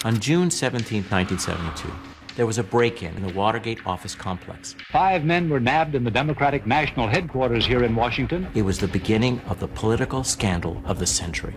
On June 17, 1972, there was a break-in the Watergate office complex. 5 men were nabbed in the Democratic National Headquarters here in Washington. It was the beginning of the political scandal of the century.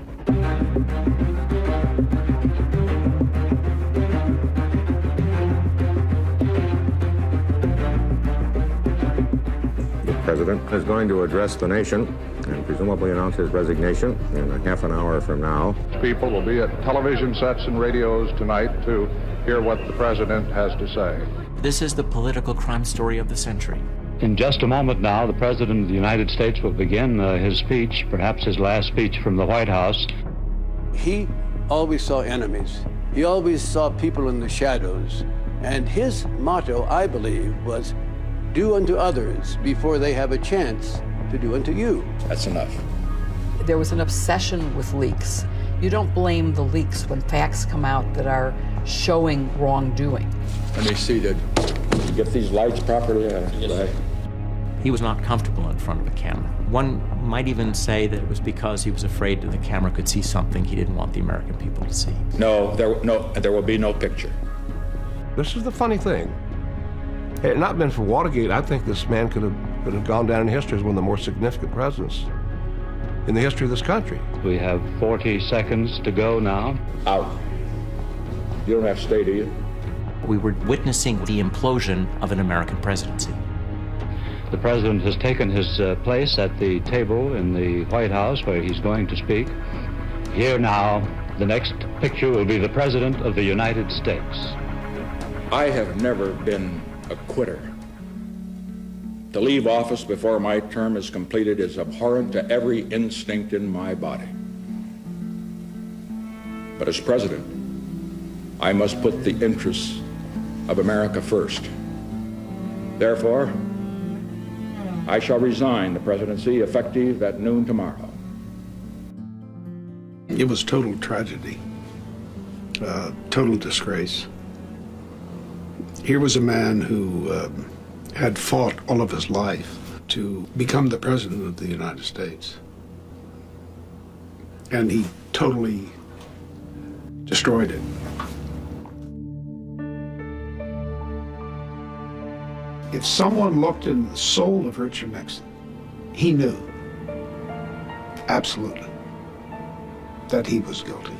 The President is going to address the nation and presumably announce his resignation in a half an hour from now. People will be at television sets and radios tonight to hear what the President has to say. This is the political crime story of the century. In just a moment now, the President of the United States will begin his speech, perhaps his last speech from the White House. He always saw enemies. He always saw people in the shadows. And his motto, I believe, was, do unto others before they have a chance to do unto you. That's enough. There was an obsession with leaks. You don't blame the leaks when facts come out that are showing wrongdoing. Let me see that you get these lights properly. He was not comfortable in front of a camera. One might even say that it was because he was afraid that the camera could see something he didn't want the American people to see. No, there will be no picture. This is the funny thing. Had it not been for Watergate, I think this man could have gone down in history as one of the more significant presidents in the history of this country. We have 40 seconds to go now. Out. You don't have to stay, do you? We were witnessing the implosion of an American presidency. The President has taken his place at the table in the White House where he's going to speak. Here now, the next picture will be the President of the United States. I have never been a quitter. To leave office before my term is completed is abhorrent to every instinct in my body. But as president, I must put the interests of America first. Therefore, I shall resign the presidency effective at noon tomorrow. It was total tragedy, total disgrace. Here was a man who had fought all of his life to become the President of the United States. And he totally destroyed it. If someone looked in the soul of Richard Nixon, he knew, absolutely, that he was guilty.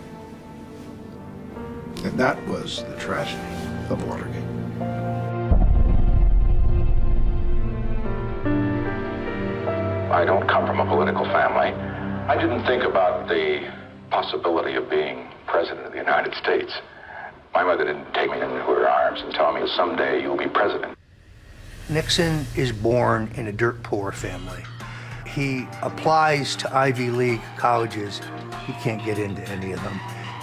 And that was the tragedy of Watergate. I don't come from a political family. I didn't think about the possibility of being president of the United States. My mother didn't take me into her arms and tell me someday you'll be president. Nixon is born in a dirt poor family. He applies to Ivy League colleges. He can't get into any of them.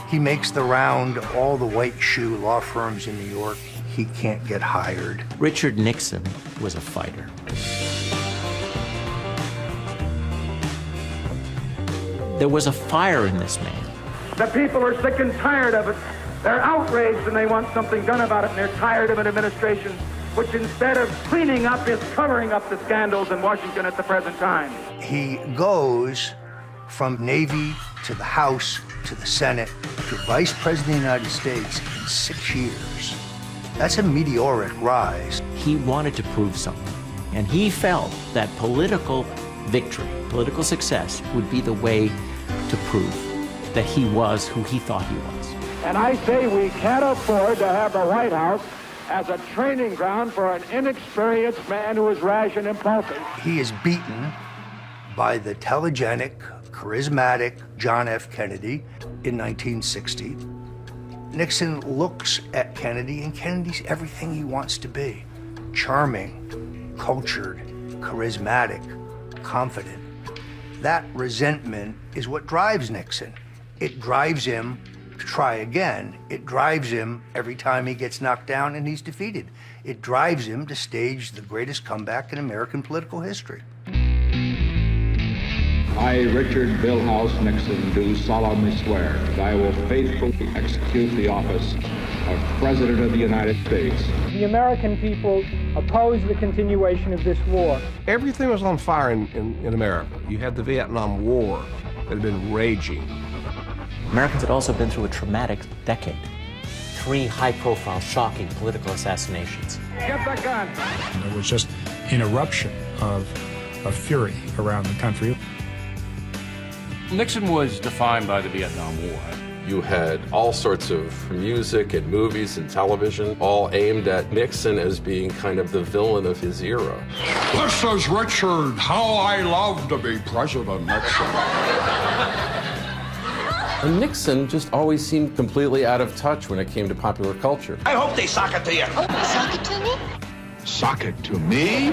He makes the round of all the white shoe law firms in New York. He can't get hired. Richard Nixon was a fighter. There was a fire in this man. The people are sick and tired of it. They're outraged and they want something done about it, and they're tired of an administration which, instead of cleaning up, is covering up the scandals in Washington at the present time. He goes from Navy to the House to the Senate to Vice President of the United States in 6 years. That's a meteoric rise. He wanted to prove something, and he felt that political victory, political success, would be the way to prove that he was who he thought he was. And I say we can't afford to have the White House as a training ground for an inexperienced man who is rash and impulsive. He is beaten by the telegenic, charismatic John F. Kennedy in 1960. Nixon looks at Kennedy, and Kennedy's everything he wants to be. Charming, cultured, charismatic, confident. That resentment is what drives Nixon. It drives him to try again. It drives him every time he gets knocked down and he's defeated. It drives him to stage the greatest comeback in American political history. I, Richard Billhouse Nixon, do solemnly swear that I will faithfully execute the office of President of the United States. The American people oppose the continuation of this war. Everything was on fire in America. You had the Vietnam War that had been raging. Americans had also been through a traumatic decade. 3 high-profile, shocking political assassinations. Get the gun! There was just an eruption of fury around the country. Nixon was defined by the Vietnam War. You had all sorts of music and movies and television all aimed at Nixon as being kind of the villain of his era. This is Richard. How I love to be President Nixon. And Nixon just always seemed completely out of touch when it came to popular culture. I hope they sock it to you. Oh, sock it to me? Sock it to me?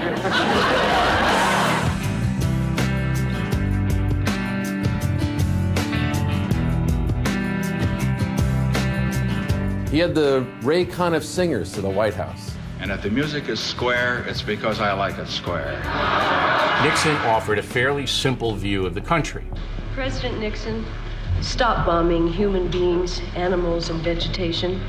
He had the Ray Conniff singers to the White House. And if the music is square, it's because I like it square. Nixon offered a fairly simple view of the country. President Nixon, stop bombing human beings, animals, and vegetation.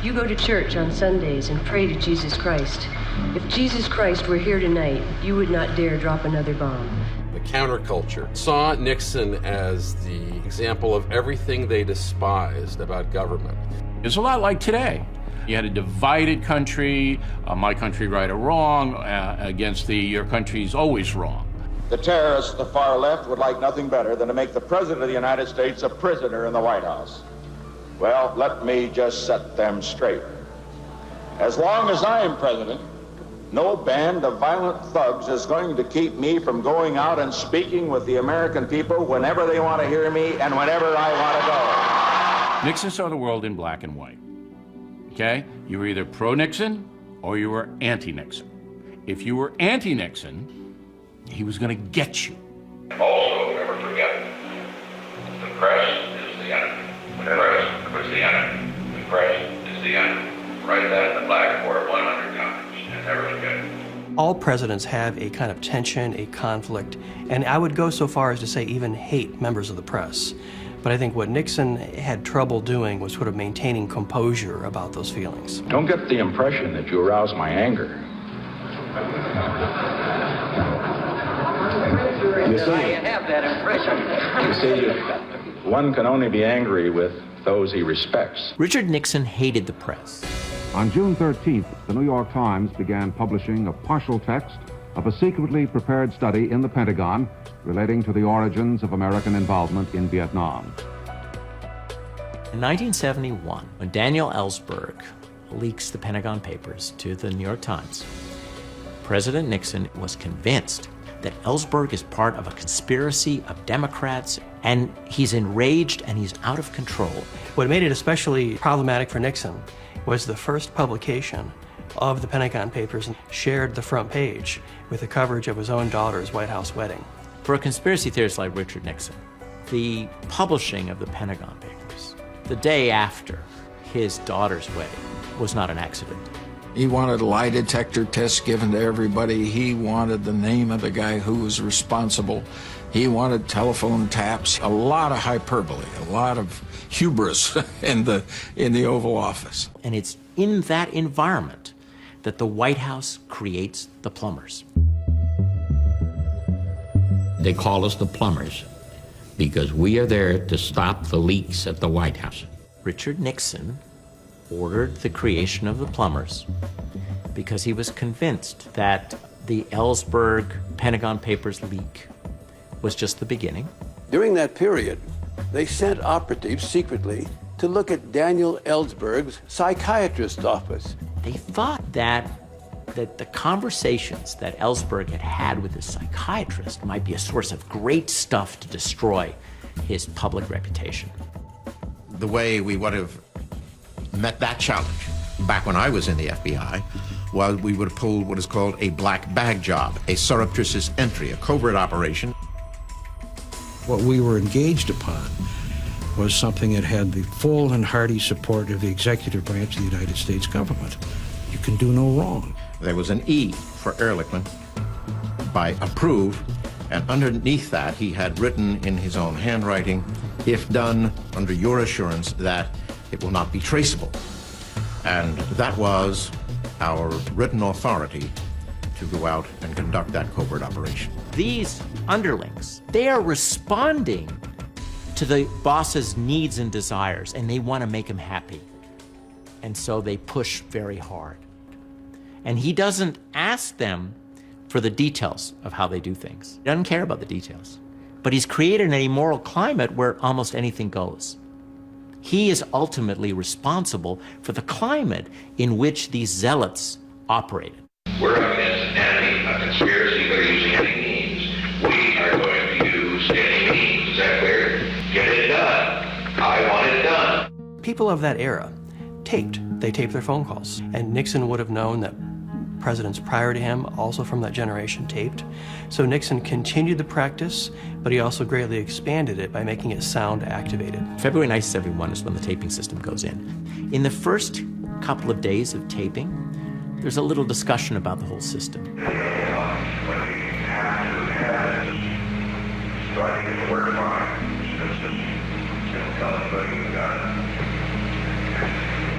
You go to church on Sundays and pray to Jesus Christ. If Jesus Christ were here tonight, you would not dare drop another bomb. The counterculture saw Nixon as the example of everything they despised about government. It's a lot like today. You had a divided country, my country right or wrong, against your country's always wrong. The terrorists at the far left would like nothing better than to make the President of the United States a prisoner in the White House. Well, let me just set them straight. As long as I am president, no band of violent thugs is going to keep me from going out and speaking with the American people whenever they want to hear me and whenever I want to go. Nixon saw the world in black and white. Okay? You were either pro-Nixon or you were anti-Nixon. If you were anti-Nixon, he was going to get you. Also, never forget, the press is the enemy. The press is the enemy. The press is the enemy. Write that in the blackboard 100 times and never forget it. All presidents have a kind of tension, a conflict, and I would go so far as to say even hate members of the press. But I think what Nixon had trouble doing was sort of maintaining composure about those feelings. Don't get the impression that you arouse my anger. You see, I have that impression. You see, one can only be angry with those he respects. Richard Nixon hated the press. On June 13th, the New York Times began publishing a partial text of a secretly prepared study in the Pentagon relating to the origins of American involvement in Vietnam. In 1971, when Daniel Ellsberg leaks the Pentagon Papers to the New York Times, President Nixon was convinced that Ellsberg is part of a conspiracy of Democrats, and he's enraged and he's out of control. What made it especially problematic for Nixon was the first publication of the Pentagon Papers shared the front page with the coverage of his own daughter's White House wedding. For a conspiracy theorist like Richard Nixon, the publishing of the Pentagon Papers the day after his daughter's wedding was not an accident. He wanted lie detector tests given to everybody. He wanted the name of the guy who was responsible. He wanted telephone taps, a lot of hyperbole, a lot of hubris in the Oval Office. And it's in that environment that the White House creates the plumbers. They call us the plumbers because we are there to stop the leaks at the White House. Richard Nixon ordered the creation of the plumbers because he was convinced that the Ellsberg Pentagon Papers leak was just the beginning. During that period, they sent operatives secretly to look at Daniel Ellsberg's psychiatrist's office. They thought that the conversations that Ellsberg had had with his psychiatrist might be a source of great stuff to destroy his public reputation. The way we would have met that challenge back when I was in the FBI was we would have pulled what is called a black bag job, a surreptitious entry, a covert operation. What we were engaged upon was something that had the full and hearty support of the executive branch of the United States government. You can do no wrong. There was an E for Ehrlichman by approve, and underneath that he had written in his own handwriting, if done under your assurance that it will not be traceable. And that was our written authority to go out and conduct that covert operation. These underlings, they are responding to the boss's needs and desires, and they want to make him happy. And so they push very hard. And he doesn't ask them for the details of how they do things. He doesn't care about the details. But he's created a moral climate where almost anything goes. He is ultimately responsible for the climate in which these zealots operated. We're up against an enemy, a conspiracy. They're using any means. We are going to use any means. Is that clear? Get it done. I want it done. People of that era taped. They taped their phone calls. And Nixon would have known that presidents prior to him, also from that generation, taped. So Nixon continued the practice, but he also greatly expanded it by making it sound activated. February 1971 is when the taping system goes in. In the first couple of days of taping, there's a little discussion about the whole system.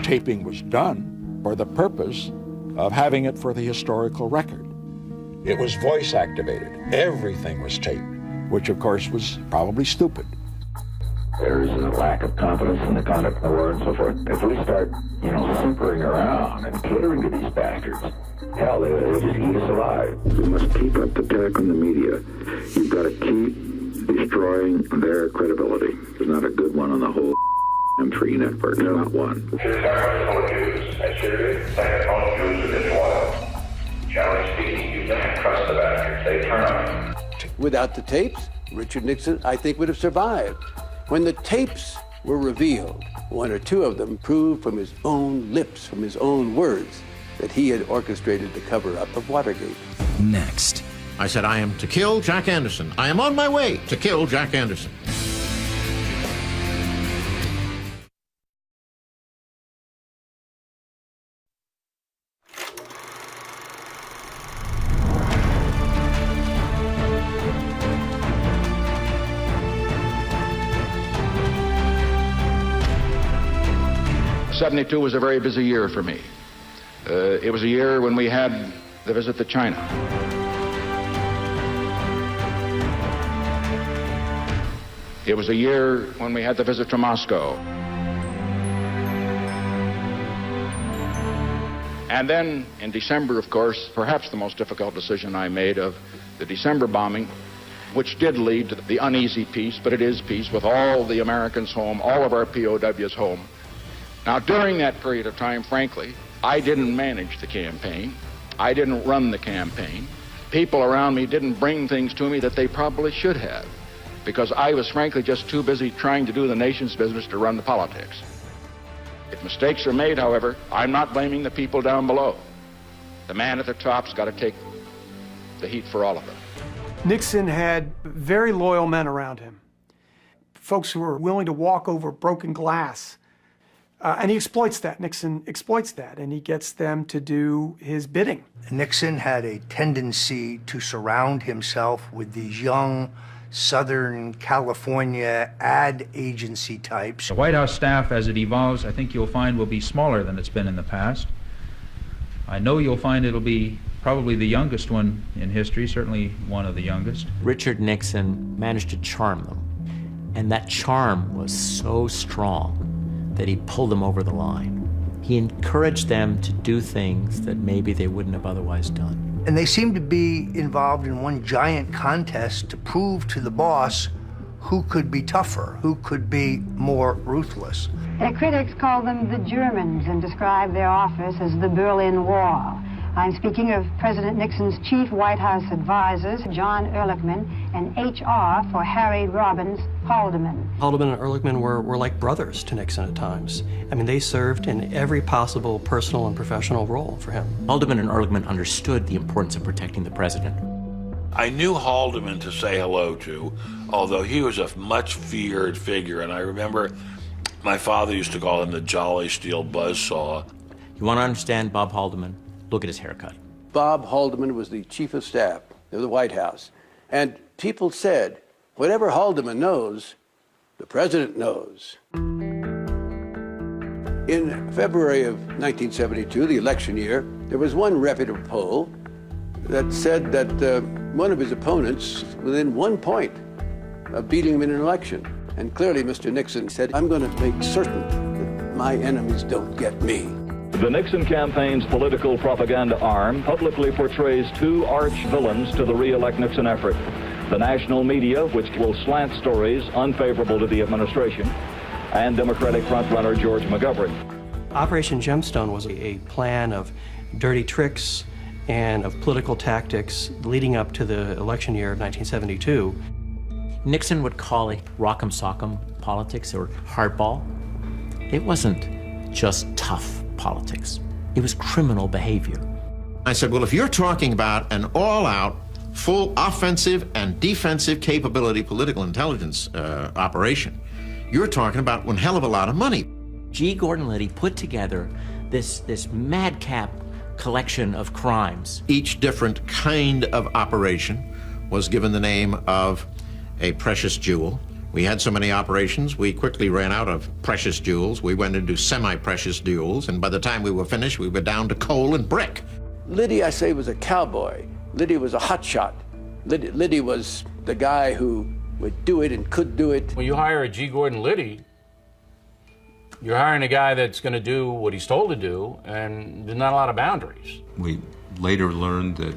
Taping was done for the purpose of having it for the historical record. It was voice activated. Everything was taped, which of course was probably stupid. There is a lack of confidence in the conduct of the war and so forth. If we start, simpering around and catering to these bastards, hell, they'll just eat us alive. We must keep up the attack on the media. You've got to keep destroying their credibility. There's not a good one on the whole free network, not one. Generally speaking, you can't trust the bastards. They turn on you. Without the tapes, Richard Nixon, I think, would have survived. When the tapes were revealed, one or two of them proved from his own lips, from his own words, that he had orchestrated the cover-up of Watergate. Next. I said, I am to kill Jack Anderson. I am on my way to kill Jack Anderson. '72 was a very busy year for me. It was a year when we had the visit to China. It was a year when we had the visit to Moscow. And then in December, of course, perhaps the most difficult decision I made of the December bombing, which did lead to the uneasy peace, but it is peace, with all the Americans home, all of our POWs home. Now, during that period of time, frankly, I didn't manage the campaign. I didn't run the campaign. People around me didn't bring things to me that they probably should have, because I was frankly just too busy trying to do the nation's business to run the politics. If mistakes are made, however, I'm not blaming the people down below. The man at the top's got to take the heat for all of it. Nixon had very loyal men around him, folks who were willing to walk over broken glass. And he exploits that. Nixon exploits that, and he gets them to do his bidding. Nixon had a tendency to surround himself with these young Southern California ad agency types. The White House staff, as it evolves, I think you'll find will be smaller than it's been in the past. I know you'll find it'll be probably the youngest one in history, certainly one of the youngest. Richard Nixon managed to charm them, and that charm was so strong that he pulled them over the line. He encouraged them to do things that maybe they wouldn't have otherwise done. And they seemed to be involved in one giant contest to prove to the boss who could be tougher, who could be more ruthless. Their critics call them the Germans and describe their office as the Berlin Wall. I'm speaking of President Nixon's chief White House advisors, John Ehrlichman, and HR for Harry Robbins Haldeman. Haldeman and Ehrlichman were like brothers to Nixon at times. I mean, they served in every possible personal and professional role for him. Haldeman and Ehrlichman understood the importance of protecting the president. I knew Haldeman to say hello to, although he was a much feared figure, and I remember my father used to call him the Jolly Steel Buzzsaw. You want to understand Bob Haldeman? Look at his haircut. Bob Haldeman was the chief of staff of the White House. And people said, whatever Haldeman knows, the president knows. In February of 1972, the election year, there was one reputable poll that said that one of his opponents was within 1 point of beating him in an election. And clearly, Mr. Nixon said, I'm going to make certain that my enemies don't get me. The Nixon campaign's political propaganda arm publicly portrays two arch villains to the re-elect Nixon effort. The national media, which will slant stories unfavorable to the administration, and Democratic frontrunner George McGovern. Operation Gemstone was a plan of dirty tricks and of political tactics leading up to the election year of 1972. Nixon would call it rock'em sock'em politics or hardball. It wasn't just tough politics. It was criminal behavior. I said, well, if you're talking about an all-out, full offensive and defensive capability political intelligence operation, you're talking about one hell of a lot of money. G. Gordon Liddy put together this madcap collection of crimes. Each different kind of operation was given the name of a precious jewel. We had so many operations, we quickly ran out of precious jewels. We went into semi-precious jewels, and by the time we were finished, we were down to coal and brick. Liddy, I say, was a cowboy. Liddy was a hotshot. Liddy was the guy who would do it and could do it. When you hire a G. Gordon Liddy, you're hiring a guy that's going to do what he's told to do, and there's not a lot of boundaries. We later learned that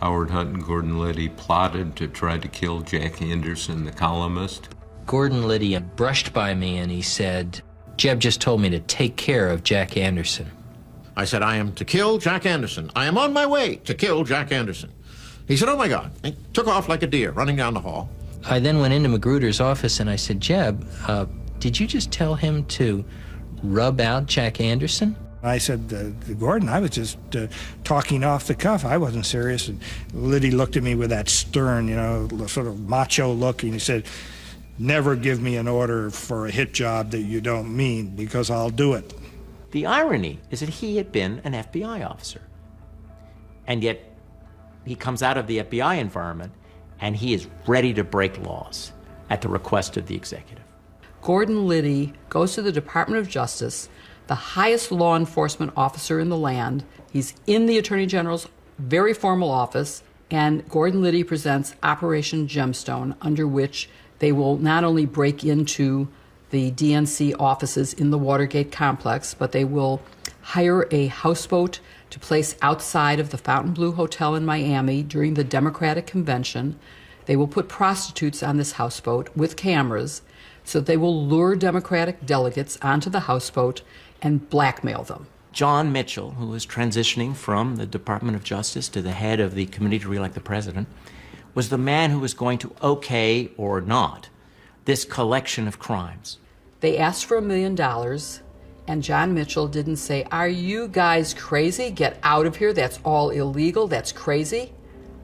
Howard Hunt and Gordon Liddy plotted to try to kill Jack Anderson, the columnist. Gordon Liddy brushed by me and he said, "Jeb just told me to take care of Jack Anderson." I said, I am to kill Jack Anderson. I am on my way to kill Jack Anderson. He said, oh my God. He took off like a deer running down the hall. I then went into Magruder's office and I said, "Jeb, did you just tell him to rub out Jack Anderson?" I said, Gordon, I was just talking off the cuff. I wasn't serious. And Liddy looked at me with that stern, sort of macho look, and he said, "Never give me an order for a hit job that you don't mean, because I'll do it." The irony is that he had been an FBI officer. And yet he comes out of the FBI environment and he is ready to break laws at the request of the executive. Gordon Liddy goes to the Department of Justice, the highest law enforcement officer in the land. He's in the Attorney General's very formal office, and Gordon Liddy presents Operation Gemstone, under which they will not only break into the DNC offices in the Watergate complex, but they will hire a houseboat to place outside of the Fontainebleau Hotel in Miami during the Democratic Convention. They will put prostitutes on this houseboat with cameras, so they will lure Democratic delegates onto the houseboat and blackmail them. John Mitchell, who was transitioning from the Department of Justice to the head of the Committee to Re-elect the President, was the man who was going to okay or not this collection of crimes. They asked for $1 million, and John Mitchell didn't say, "Are you guys crazy? Get out of here. That's all illegal. That's crazy."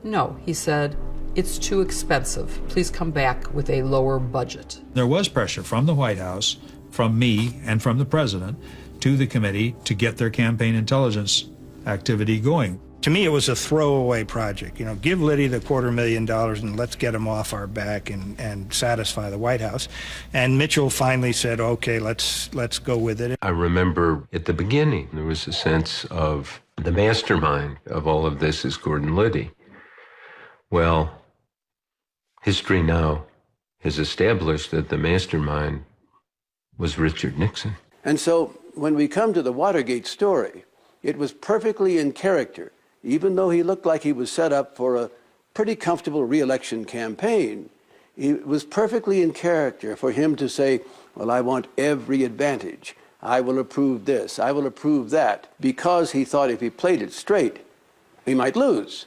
No, he said, "It's too expensive. Please come back with a lower budget." There was pressure from the White House, from me, and from the president to the committee to get their campaign intelligence activity going. To me, it was a throwaway project. Give Liddy the $250,000 and let's get him off our back and satisfy the White House. And Mitchell finally said, okay, let's go with it. I remember at the beginning, there was a sense of the mastermind of all of this is Gordon Liddy. Well, history now has established that the mastermind was Richard Nixon. And so when we come to the Watergate story, it was perfectly in character. Even though he looked like he was set up for a pretty comfortable re-election campaign, it was perfectly in character for him to say, well, I want every advantage. I will approve this. I will approve that. Because he thought if he played it straight, he might lose.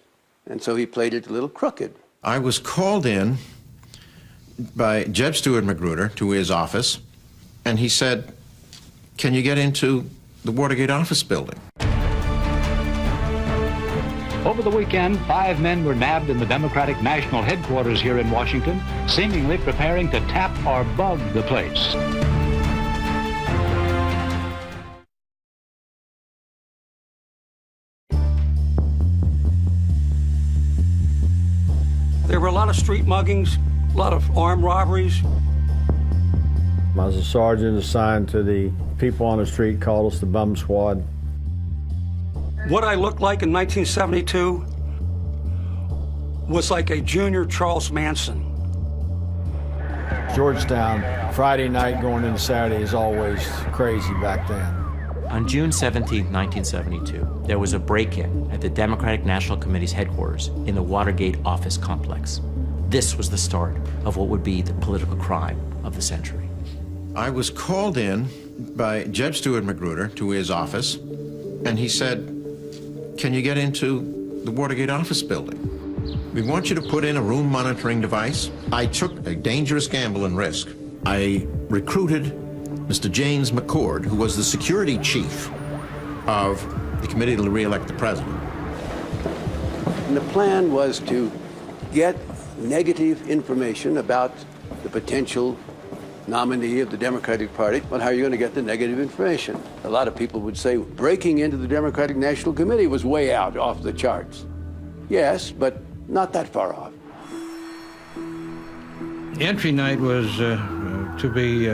And so he played it a little crooked. I was called in by Jeb Stuart Magruder to his office, and he said, can you get into the Watergate office building? Over the weekend, 5 men were nabbed in the Democratic National Headquarters here in Washington, seemingly preparing to tap or bug the place. There were a lot of street muggings, a lot of armed robberies. I was a sergeant assigned to the people on the street, called us the Bum Squad. What I looked like in 1972 was like a junior Charles Manson. Georgetown, Friday night going into Saturday is always crazy back then. On June 17, 1972, there was a break-in at the Democratic National Committee's headquarters in the Watergate office complex. This was the start of what would be the political crime of the century. I was called in by Jeb Stuart Magruder to his office, and he said, "Can you get into the Watergate office building? We want you to put in a room monitoring device." I took a dangerous gamble and risk. I recruited Mr. James McCord, who was the security chief of the committee to re-elect the president. And the plan was to get negative information about the potential nominee of the Democratic Party. Well, how are you going to get the negative information? A lot of people would say breaking into the Democratic National Committee was way out, off the charts. Yes, but not that far off. Entry night was to be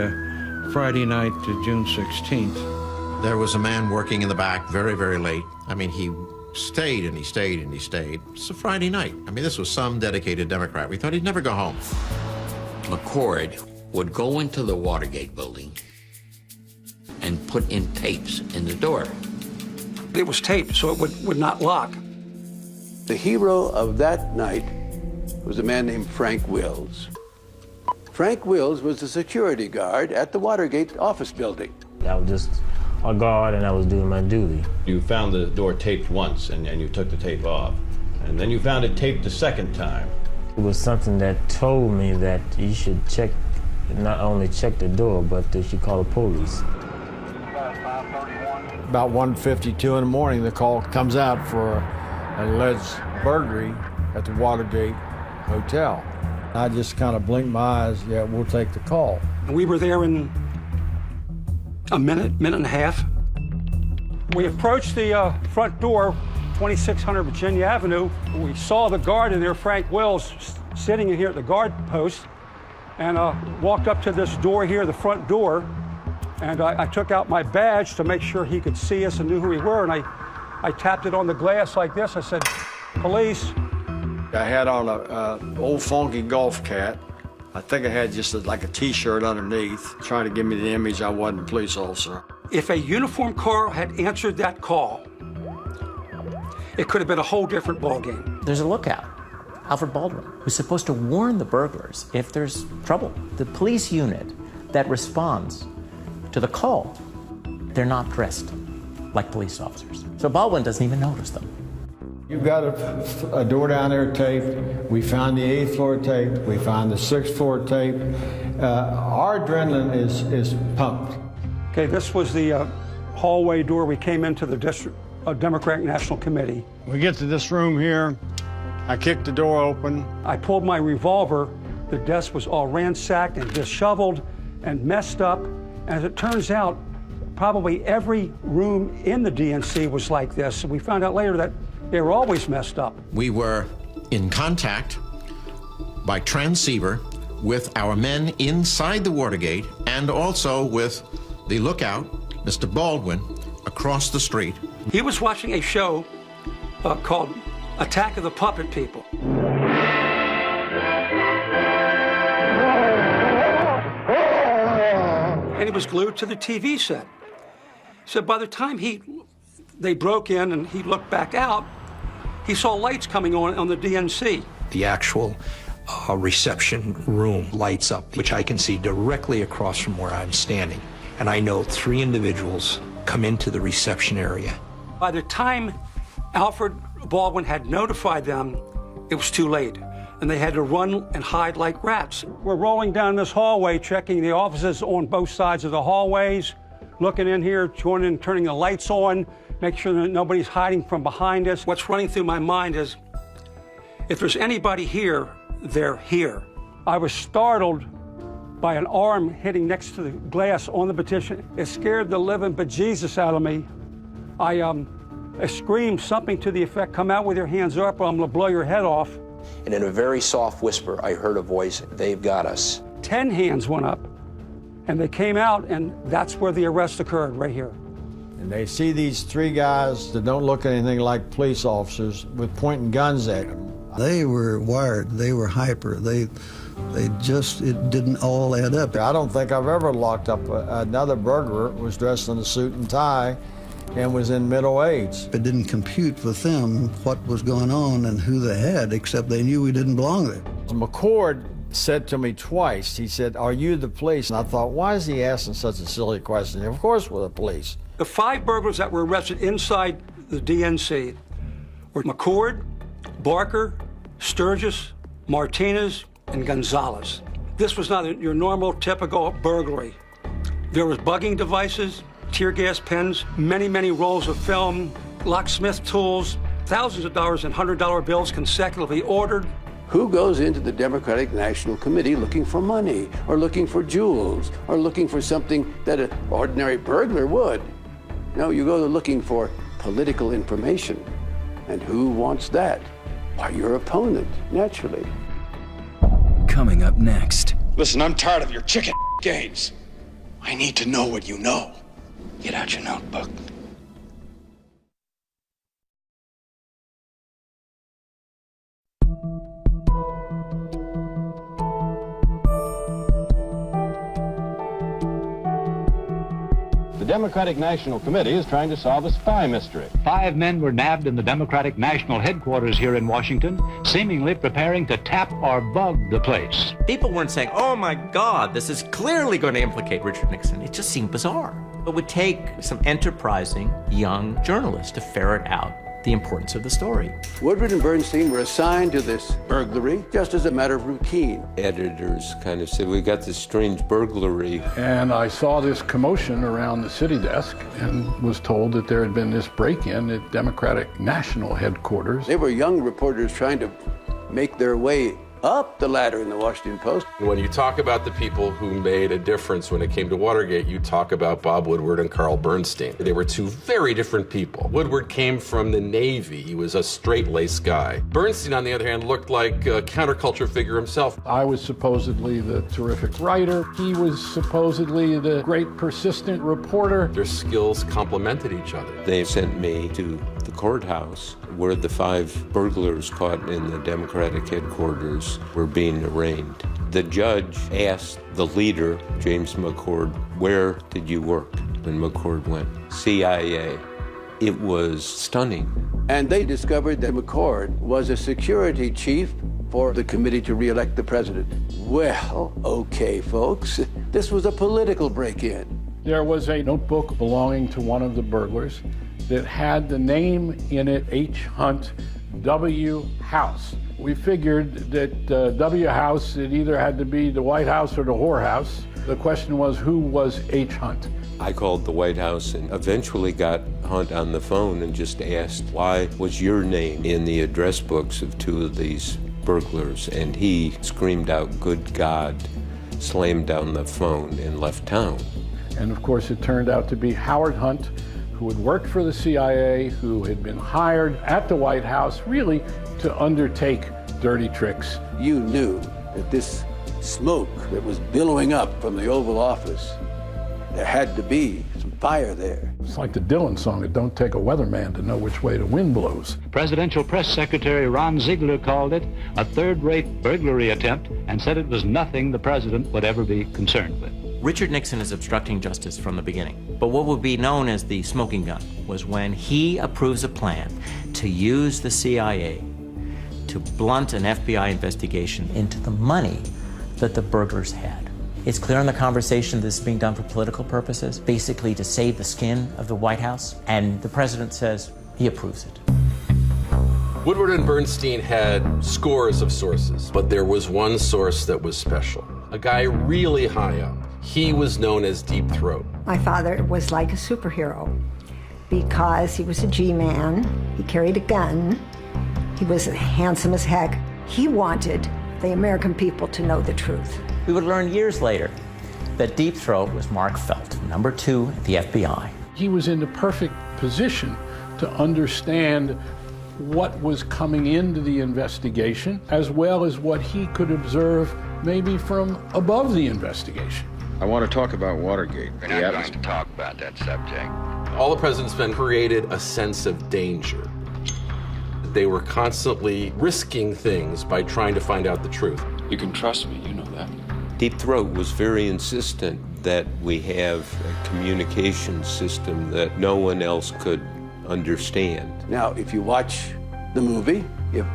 Friday night, June 16th. There was a man working in the back very, very late. I mean, he stayed and he stayed and he stayed. It's a Friday night. I mean, this was some dedicated Democrat. We thought he'd never go home. McCord would go into the Watergate building and put in tapes in the door. It was taped, so it would not lock. The hero of that night was a man named Frank Wills. Frank Wills was the security guard at the Watergate office building. I was just a guard and I was doing my duty. You found the door taped once and you took the tape off. And then you found it taped the second time. It was something that told me that you should check, not only check the door, but that you call the police. About 1:52 in the morning, the call comes out for an alleged burglary at the Watergate Hotel. I just kind of blinked my eyes. Yeah, we'll take the call. And we were there in a minute and a half. We approached the front door, 2600 Virginia Avenue. We saw the guard in there, Frank Wills, sitting in here at the guard post, and walked up to this door here, the front door, and I took out my badge to make sure he could see us and knew who we were, and I tapped it on the glass like this. I said, "Police." I had on a old funky golf cap. I think I had just like a T-shirt underneath, trying to give me the image I wasn't a police officer. If a uniformed car had answered that call, it could have been a whole different ballgame. There's a lookout, Alfred Baldwin, who's supposed to warn the burglars if there's trouble. The police unit that responds to the call, they're not dressed like police officers. So Baldwin doesn't even notice them. You've got a door down there taped. We found the 8th floor taped. We found the 6th floor taped. Our adrenaline is pumped. Okay, this was the hallway door. We came into the Democratic National Committee. We get to this room here. I kicked the door open. I pulled my revolver. The desk was all ransacked and disheveled and messed up. As it turns out, probably every room in the DNC was like this. We found out later that they were always messed up. We were in contact by transceiver with our men inside the Watergate and also with the lookout, Mr. Baldwin, across the street. He was watching a show called Attack of the Puppet People. And he was glued to the TV set. So by the time they broke in and he looked back out, he saw lights coming on the DNC. The actual reception room lights up, which I can see directly across from where I'm standing. And I know 3 individuals come into the reception area. By the time Alfred Baldwin had notified them, it was too late. And they had to run and hide like rats. We're rolling down this hallway, checking the offices on both sides of the hallways, looking in here, turning the lights on, make sure that nobody's hiding from behind us. What's running through my mind is, if there's anybody here, they're here. I was startled by an arm hitting next to the glass on the petition. It scared the living bejesus out of me. I screamed something to the effect, "Come out with your hands up or I'm gonna blow your head off." And in a very soft whisper, I heard a voice, "They've got us." 10 hands went up, and they came out, and that's where the arrest occurred, right here. And they see these 3 guys that don't look anything like police officers with pointing guns at them. They were wired. They were hyper. They It didn't all add up. I don't think I've ever locked up another burglar who was dressed in a suit and tie and was in middle age. It didn't compute with them what was going on and who they had, except they knew we didn't belong there. McCord said to me twice, he said, "Are you the police?" And I thought, why is he asking such a silly question? Of course we're the police. The 5 burglars that were arrested inside the DNC were McCord, Barker, Sturgis, Martinez, and Gonzalez. This was not your normal, typical burglary. There was bugging devices, tear gas pens, many rolls of film, locksmith tools, thousands of dollars in $100 bills consecutively ordered. Who goes into the Democratic National Committee looking for money, or looking for jewels, or looking for something that an ordinary burglar would? No, you go looking for political information. And who wants that? Why, your opponent, naturally. Coming up next. Listen, I'm tired of your chicken games. I need to know what you know. Get out your notebook. The Democratic National Committee is trying to solve a spy mystery. 5 men were nabbed in the Democratic National Headquarters here in Washington, seemingly preparing to tap or bug the place. People weren't saying, oh my God, this is clearly going to implicate Richard Nixon. It just seemed bizarre. It would take some enterprising young journalists to ferret out the importance of the story. Woodward and Bernstein were assigned to this burglary just as a matter of routine. Editors kind of said, we got this strange burglary. And I saw this commotion around the city desk and was told that there had been this break-in at Democratic National Headquarters. They were young reporters trying to make their way up the ladder in the Washington Post. When you talk about the people who made a difference when it came to Watergate, you talk about Bob Woodward and Carl Bernstein. They were 2 very different people. Woodward came from the Navy. He was a straight-laced guy. Bernstein, on the other hand, looked like a counterculture figure himself. I was supposedly the terrific writer. He was supposedly the great persistent reporter. Their skills complemented each other. They sent me to the courthouse where the 5 burglars caught in the Democratic headquarters were being arraigned. The judge asked the leader, James McCord, where did you work? And McCord went, CIA. It was stunning. And they discovered that McCord was a security chief for the committee to re-elect the president. Well, okay, folks, this was a political break-in. There was a notebook belonging to one of the burglars that had the name in it, H. Hunt, W. House. We figured that W. House, it either had to be the White House or the whorehouse. The question was, who was H. Hunt? I called the White House and eventually got Hunt on the phone and just asked, why was your name in the address books of 2 of these burglars? And he screamed out, good God, slammed down the phone and left town. And of course, it turned out to be Howard Hunt, who had worked for the CIA, who had been hired at the White House, really to undertake dirty tricks. You knew that this smoke that was billowing up from the Oval Office, there had to be some fire there. It's like the Dylan song, it don't take a weatherman to know which way the wind blows. Presidential Press Secretary Ron Ziegler called it a third-rate burglary attempt and said it was nothing the president would ever be concerned with. Richard Nixon is obstructing justice from the beginning. But what would be known as the smoking gun was when he approves a plan to use the CIA to blunt an FBI investigation into the money that the burglars had. It's clear in the conversation this is being done for political purposes, basically to save the skin of the White House, and the president says he approves it. Woodward and Bernstein had scores of sources, but there was one source that was special. A guy really high up. He was known as Deep Throat. My father was like a superhero because he was a G-man, he carried a gun, he was handsome as heck. He wanted the American people to know the truth. We would learn years later that Deep Throat was Mark Felt, number 2 at the FBI. He was in the perfect position to understand what was coming into the investigation, as well as what he could observe maybe from above the investigation. I want to talk about Watergate. We're not going to talk about that subject. All the president's men created a sense of danger. They were constantly risking things by trying to find out the truth. You can trust me, you know that. Deep Throat was very insistent that we have a communication system that no one else could understand. Now, if you watch the movie, if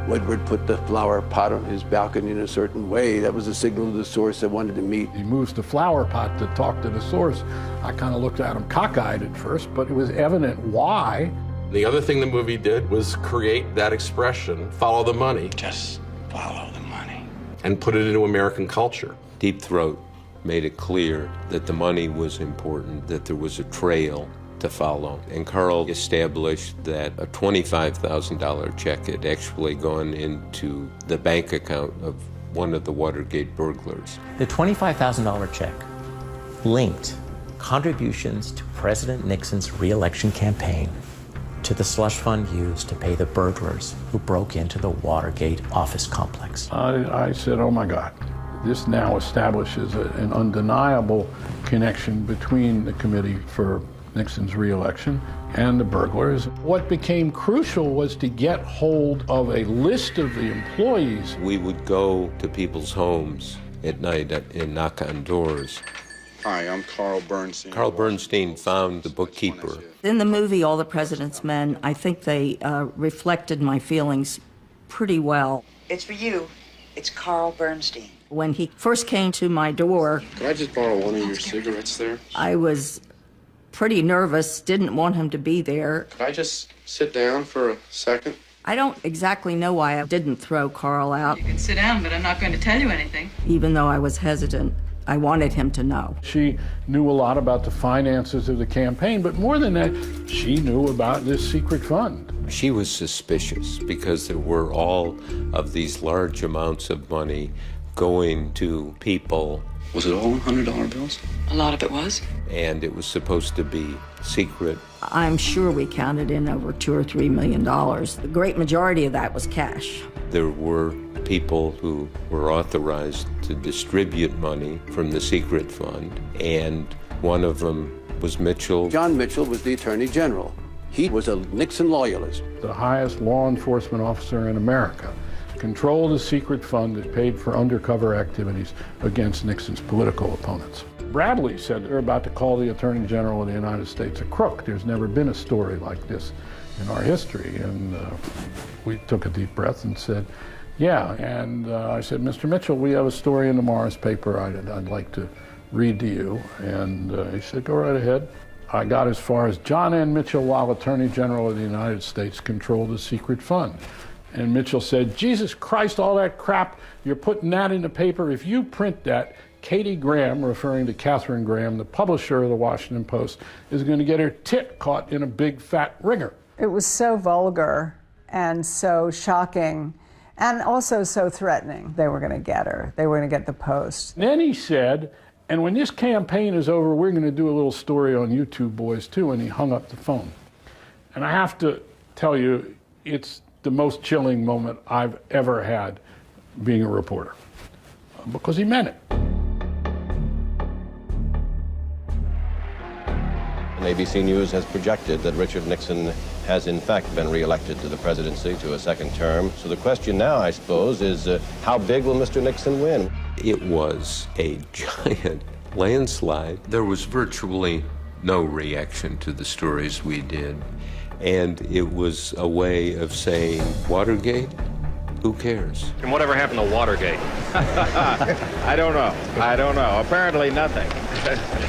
Woodward put the flower pot on his balcony in a certain way, that was a signal to the source that wanted to meet. He moves the flower pot to talk to the source. I kind of looked at him cockeyed at first, but it was evident why. The other thing the movie did was create that expression, follow the money. Just follow the money. And put it into American culture. Deep Throat made it clear that the money was important, that there was a trail to follow. And Carl established that a $25,000 check had actually gone into the bank account of one of the Watergate burglars. The $25,000 check linked contributions to President Nixon's re-election campaign to the slush fund used to pay the burglars who broke into the Watergate office complex. I said, oh my God, this now establishes an undeniable connection between the committee for Nixon's re-election and the burglars. What became crucial was to get hold of a list of the employees. We would go to people's homes at night and knock on doors. Hi, I'm Carl Bernstein. Carl Bernstein found the bookkeeper. In the movie, All the President's Men, I think they reflected my feelings pretty well. It's for you. It's Carl Bernstein. When he first came to my door, Could I just borrow one of your cigarettes there? I was pretty nervous, didn't want him to be there. Could I just sit down for a second? I don't exactly know why I didn't throw Carl out. You can sit down, but I'm not going to tell you anything. Even though I was hesitant, I wanted him to know. She knew a lot about the finances of the campaign, but more than that, she knew about this secret fund. She was suspicious because there were all of these large amounts of money going to people. Was it all $100 bills? A lot of it was. And it was supposed to be secret. I'm sure we counted in over $2 or $3 million. The great majority of that was cash. There were people who were authorized to distribute money from the secret fund, and one of them was Mitchell. John Mitchell was the Attorney General. He was a Nixon loyalist. The highest law enforcement officer in America controlled a secret fund that paid for undercover activities against Nixon's political opponents. Bradley said they're about to call the Attorney General of the United States a crook. There's never been a story like this in our history. And we took a deep breath and said, yeah. And I said, Mr. Mitchell, we have a story in tomorrow's paper I'd like to read to you. And he said, go right ahead. I got as far as John N. Mitchell, while Attorney General of the United States, controlled the secret fund. And Mitchell said, Jesus Christ, all that crap, you're putting that in the paper. If you print that, Katie Graham, referring to Katharine Graham, the publisher of the Washington Post, is going to get her tit caught in a big fat ringer. It was so vulgar and so shocking and also so threatening. They were going to get her. They were going to get the Post. Then he said, and when this campaign is over, we're going to do a little story on you two boys too, and he hung up the phone. And I have to tell you, it's the most chilling moment I've ever had being a reporter, because he meant it. ABC News has projected that Richard Nixon has in fact been reelected to the presidency to a second term. So the question now, I suppose, is how big will Mr. Nixon win? It was a giant landslide. There was virtually no reaction to the stories we did. And it was a way of saying, Watergate? Who cares? And whatever happened to Watergate? I don't know. Apparently nothing.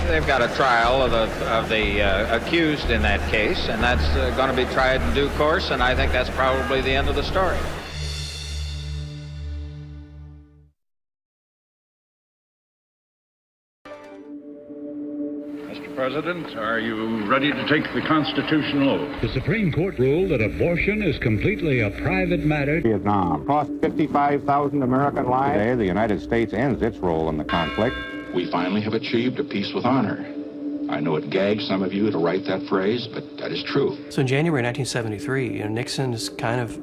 They've got a trial of the accused in that case, and that's going to be tried in due course, and I think that's probably the end of the story. President, are you ready to take the constitutional oath? The Supreme Court ruled that abortion is completely a private matter. Vietnam cost 55,000 American lives. Today, the United States ends its role in the conflict. We finally have achieved a peace with honor. I know it gags some of you to write that phrase, but that is true. So in January 1973, Nixon is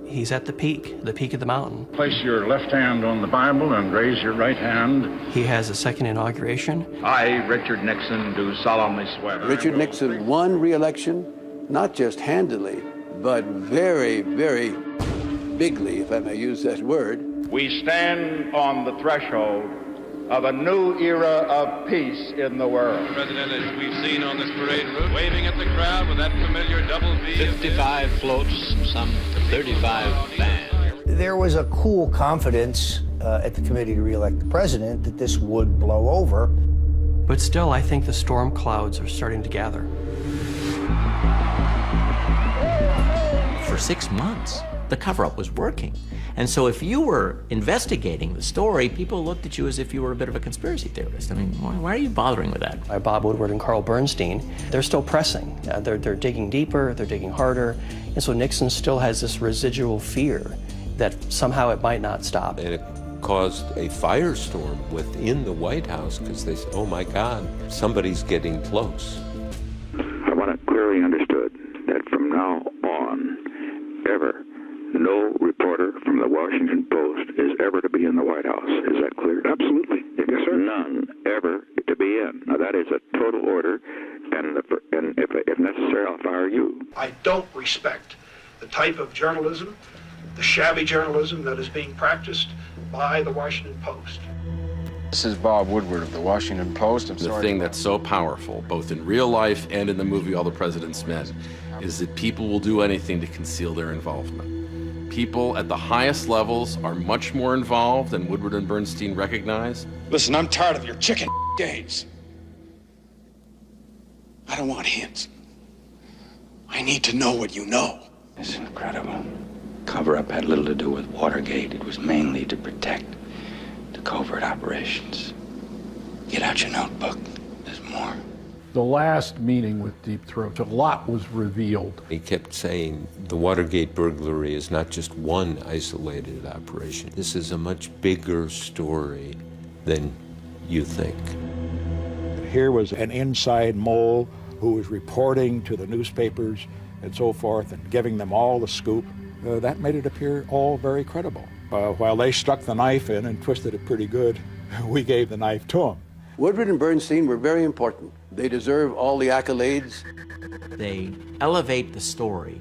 he's at the peak of the mountain. Place your left hand on the Bible and raise your right hand. He has a second inauguration. I, Richard Nixon, do solemnly swear. Richard Nixon won re-election, not just handily, but very, very bigly, if I may use that word. We stand on the threshold of a new era of peace in the world. President, as we've seen on this parade route, waving at the crowd with that familiar double V. 55 floats, some 35 bands. There was a cool confidence at the committee to re-elect the president that this would blow over. But still, I think the storm clouds are starting to gather. For 6 months, the cover-up was working. And so if you were investigating the story, people looked at you as if you were a bit of a conspiracy theorist. I mean, why are you bothering with that? By Bob Woodward and Carl Bernstein, they're still pressing. They're digging deeper, they're digging harder. And so Nixon still has this residual fear that somehow it might not stop. And it caused a firestorm within the White House because they said, oh my God, somebody's getting close. I want it clearly understood that from now on, ever, no reporter from the Washington Post is ever to be in the White House. Is that clear? Absolutely. Yes, sir. None ever to be in. Now, that is a total order, and if necessary, I'll fire you. I don't respect the type of journalism, the shabby journalism that is being practiced by the Washington Post. This is Bob Woodward of the Washington Post. The thing that's so powerful, both in real life and in the movie All the President's Men, is that people will do anything to conceal their involvement. People at the highest levels are much more involved than Woodward and Bernstein recognize. Listen, I'm tired of your chicken games. I don't want hints. I need to know what you know. It's incredible. Cover-up had little to do with Watergate. It was mainly to protect the covert operations. Get out your notebook. There's more. The last meeting with Deep Throat, a lot was revealed. He kept saying the Watergate burglary is not just one isolated operation. This is a much bigger story than you think. Here was an inside mole who was reporting to the newspapers and so forth and giving them all the scoop. That made it appear all very credible. While they stuck the knife in and twisted it pretty good, we gave the knife to them. Woodward and Bernstein were very important. They deserve all the accolades. They elevate the story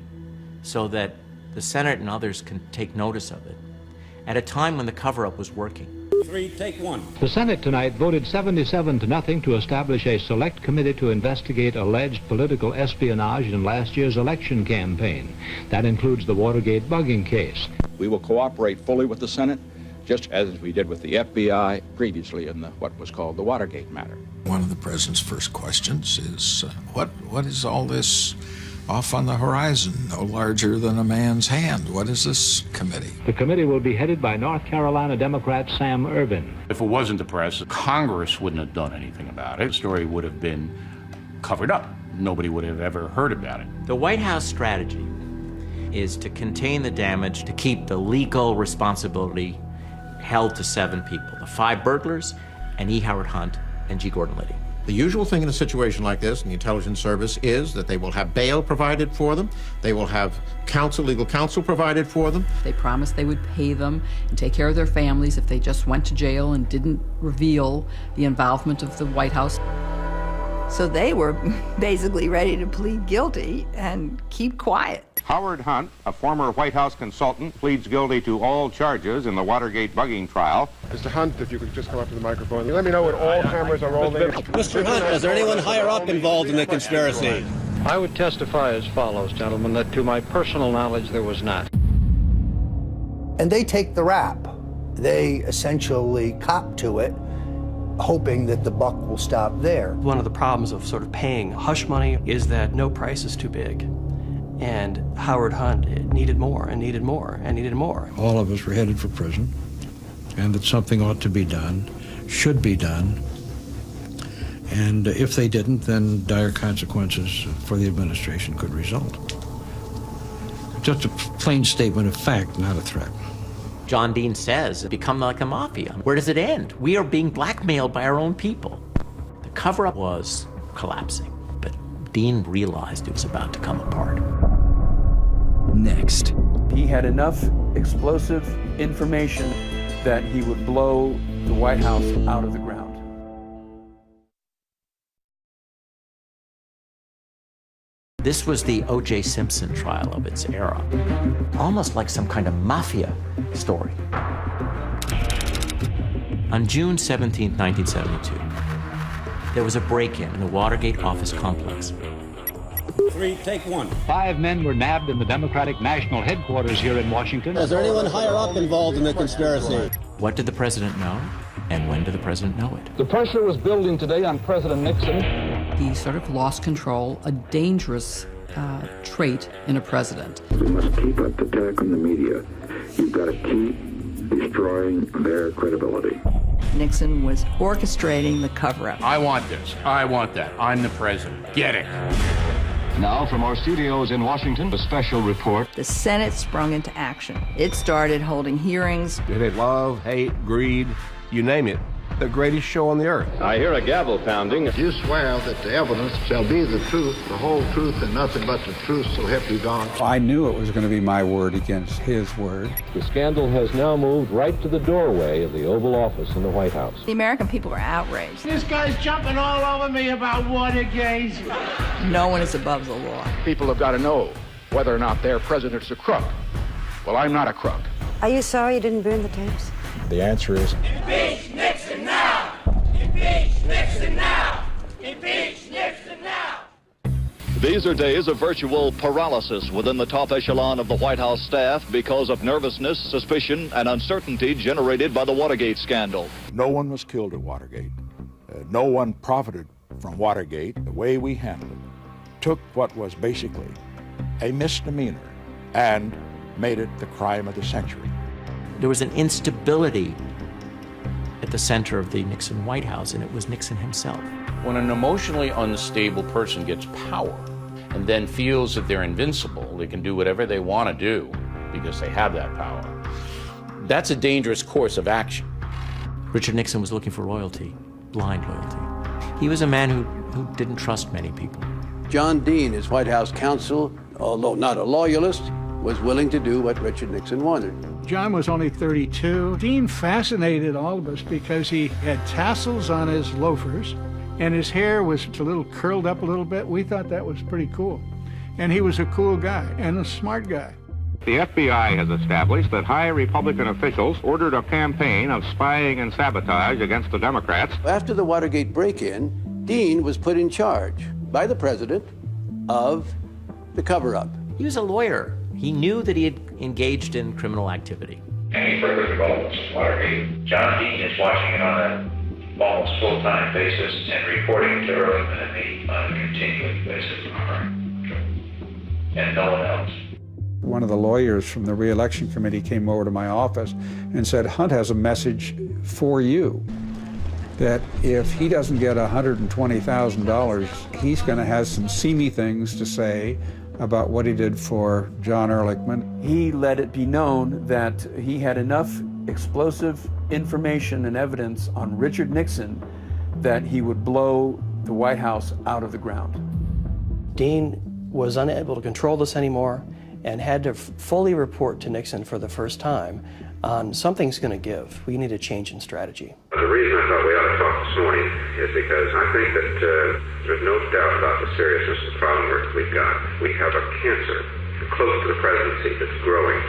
so that the Senate and others can take notice of it at a time when the cover-up was working. 3, take 1. The Senate tonight voted 77-0 to establish a select committee to investigate alleged political espionage in last year's election campaign. That includes the Watergate bugging case. We will cooperate fully with the Senate, just as we did with the FBI previously in what was called the Watergate matter. One of the president's first questions is, what is all this off on the horizon, no larger than a man's hand? What is this committee? The committee will be headed by North Carolina Democrat Sam Ervin. If it wasn't the press, Congress wouldn't have done anything about it. The story would have been covered up. Nobody would have ever heard about it. The White House strategy is to contain the damage, to keep the legal responsibility held to 7 people, the 5 burglars, and E. Howard Hunt and G. Gordon Liddy. The usual thing in a situation like this in the intelligence service is that they will have bail provided for them. They will have legal counsel provided for them. They promised they would pay them and take care of their families if they just went to jail and didn't reveal the involvement of the White House. So they were basically ready to plead guilty and keep quiet. Howard Hunt, a former White House consultant, pleads guilty to all charges in the Watergate bugging trial. Mr. Hunt, if you could just come up to the microphone. Let me know when all cameras are rolling. Mr. Hunt, is there anyone higher up involved in the conspiracy? I would testify as follows, gentlemen, that to my personal knowledge there was not. And they take the rap. They essentially cop to it, hoping that the buck will stop there. One of the problems of sort of paying hush money is that no price is too big. And Howard Hunt needed more and needed more and needed more. All of us were headed for prison, and that something ought to be done, should be done. And if they didn't, then dire consequences for the administration could result. Just a plain statement of fact, not a threat. John Dean says, become like a mafia. Where does it end? We are being blackmailed by our own people. The cover-up was collapsing, but Dean realized it was about to come apart. Next. He had enough explosive information that he would blow the White House out of the ground. This was the O.J. Simpson trial of its era, almost like some kind of mafia story. On June 17, 1972, there was a break-in the Watergate office complex. 3, take 1. 5 men were nabbed in the Democratic National Headquarters here in Washington. Is there anyone higher up involved in the conspiracy? What did the president know, and when did the president know it? The pressure was building today on President Nixon. He sort of lost control, a dangerous trait in a president. We must keep up the attack on the media. You've got to keep destroying their credibility. Nixon was orchestrating the cover-up. I want this. I want that. I'm the president. Get it. Now, from our studios in Washington, a special report. The Senate sprung into action. It started holding hearings. Did it love, hate, greed, you name it. The greatest show on the earth. I hear a gavel pounding. You swear that the evidence shall be the truth, the whole truth, and nothing but the truth, so help you God. I knew it was going to be my word against his word. The scandal has now moved right to the doorway of the Oval Office in the White House. The American people are outraged. This guy's jumping all over me about Watergate. No one is above the law. People have got to know whether or not their president's a crook. Well, I'm not a crook. Are you sorry you didn't burn the tapes? The answer is... Impeach Nixon now! Impeach Nixon now! Impeach Nixon now! These are days of virtual paralysis within the top echelon of the White House staff because of nervousness, suspicion, and uncertainty generated by the Watergate scandal. No one was killed at Watergate. No one profited from Watergate. The way we handled it took what was basically a misdemeanor and made it the crime of the century. There was an instability at the center of the Nixon White House, and it was Nixon himself. When an emotionally unstable person gets power and then feels that they're invincible, they can do whatever they want to do because they have that power, that's a dangerous course of action. Richard Nixon was looking for loyalty, blind loyalty. He was a man who didn't trust many people. John Dean, his White House counsel, although not a loyalist, was willing to do what Richard Nixon wanted. John was only 32. Dean fascinated all of us because he had tassels on his loafers and his hair was a little curled up a little bit. We thought that was pretty cool. And he was a cool guy and a smart guy. The FBI has established that high Republican officials ordered a campaign of spying and sabotage against the Democrats. After the Watergate break-in, Dean was put in charge by the president of the cover-up. He was a lawyer. He knew that he had engaged in criminal activity. Any further developments in Watergate? John Dean is watching it on an almost full-time basis and reporting to Ehrlichman and me on a continuing basis. And no one else. One of the lawyers from the re-election committee came over to my office and said, Hunt has a message for you, that if he doesn't get $120,000, he's going to have some seamy things to say about what he did for John Ehrlichman. He let it be known that he had enough explosive information and evidence on Richard Nixon that he would blow the White House out of the ground. Dean was unable to control this anymore and had to fully report to Nixon for the first time on something's going to give. We need a change in strategy. The reason I thought we ought to talk this morning is because I think that there's no doubt about the seriousness of the problem we've got. We have a cancer close to the presidency that's growing.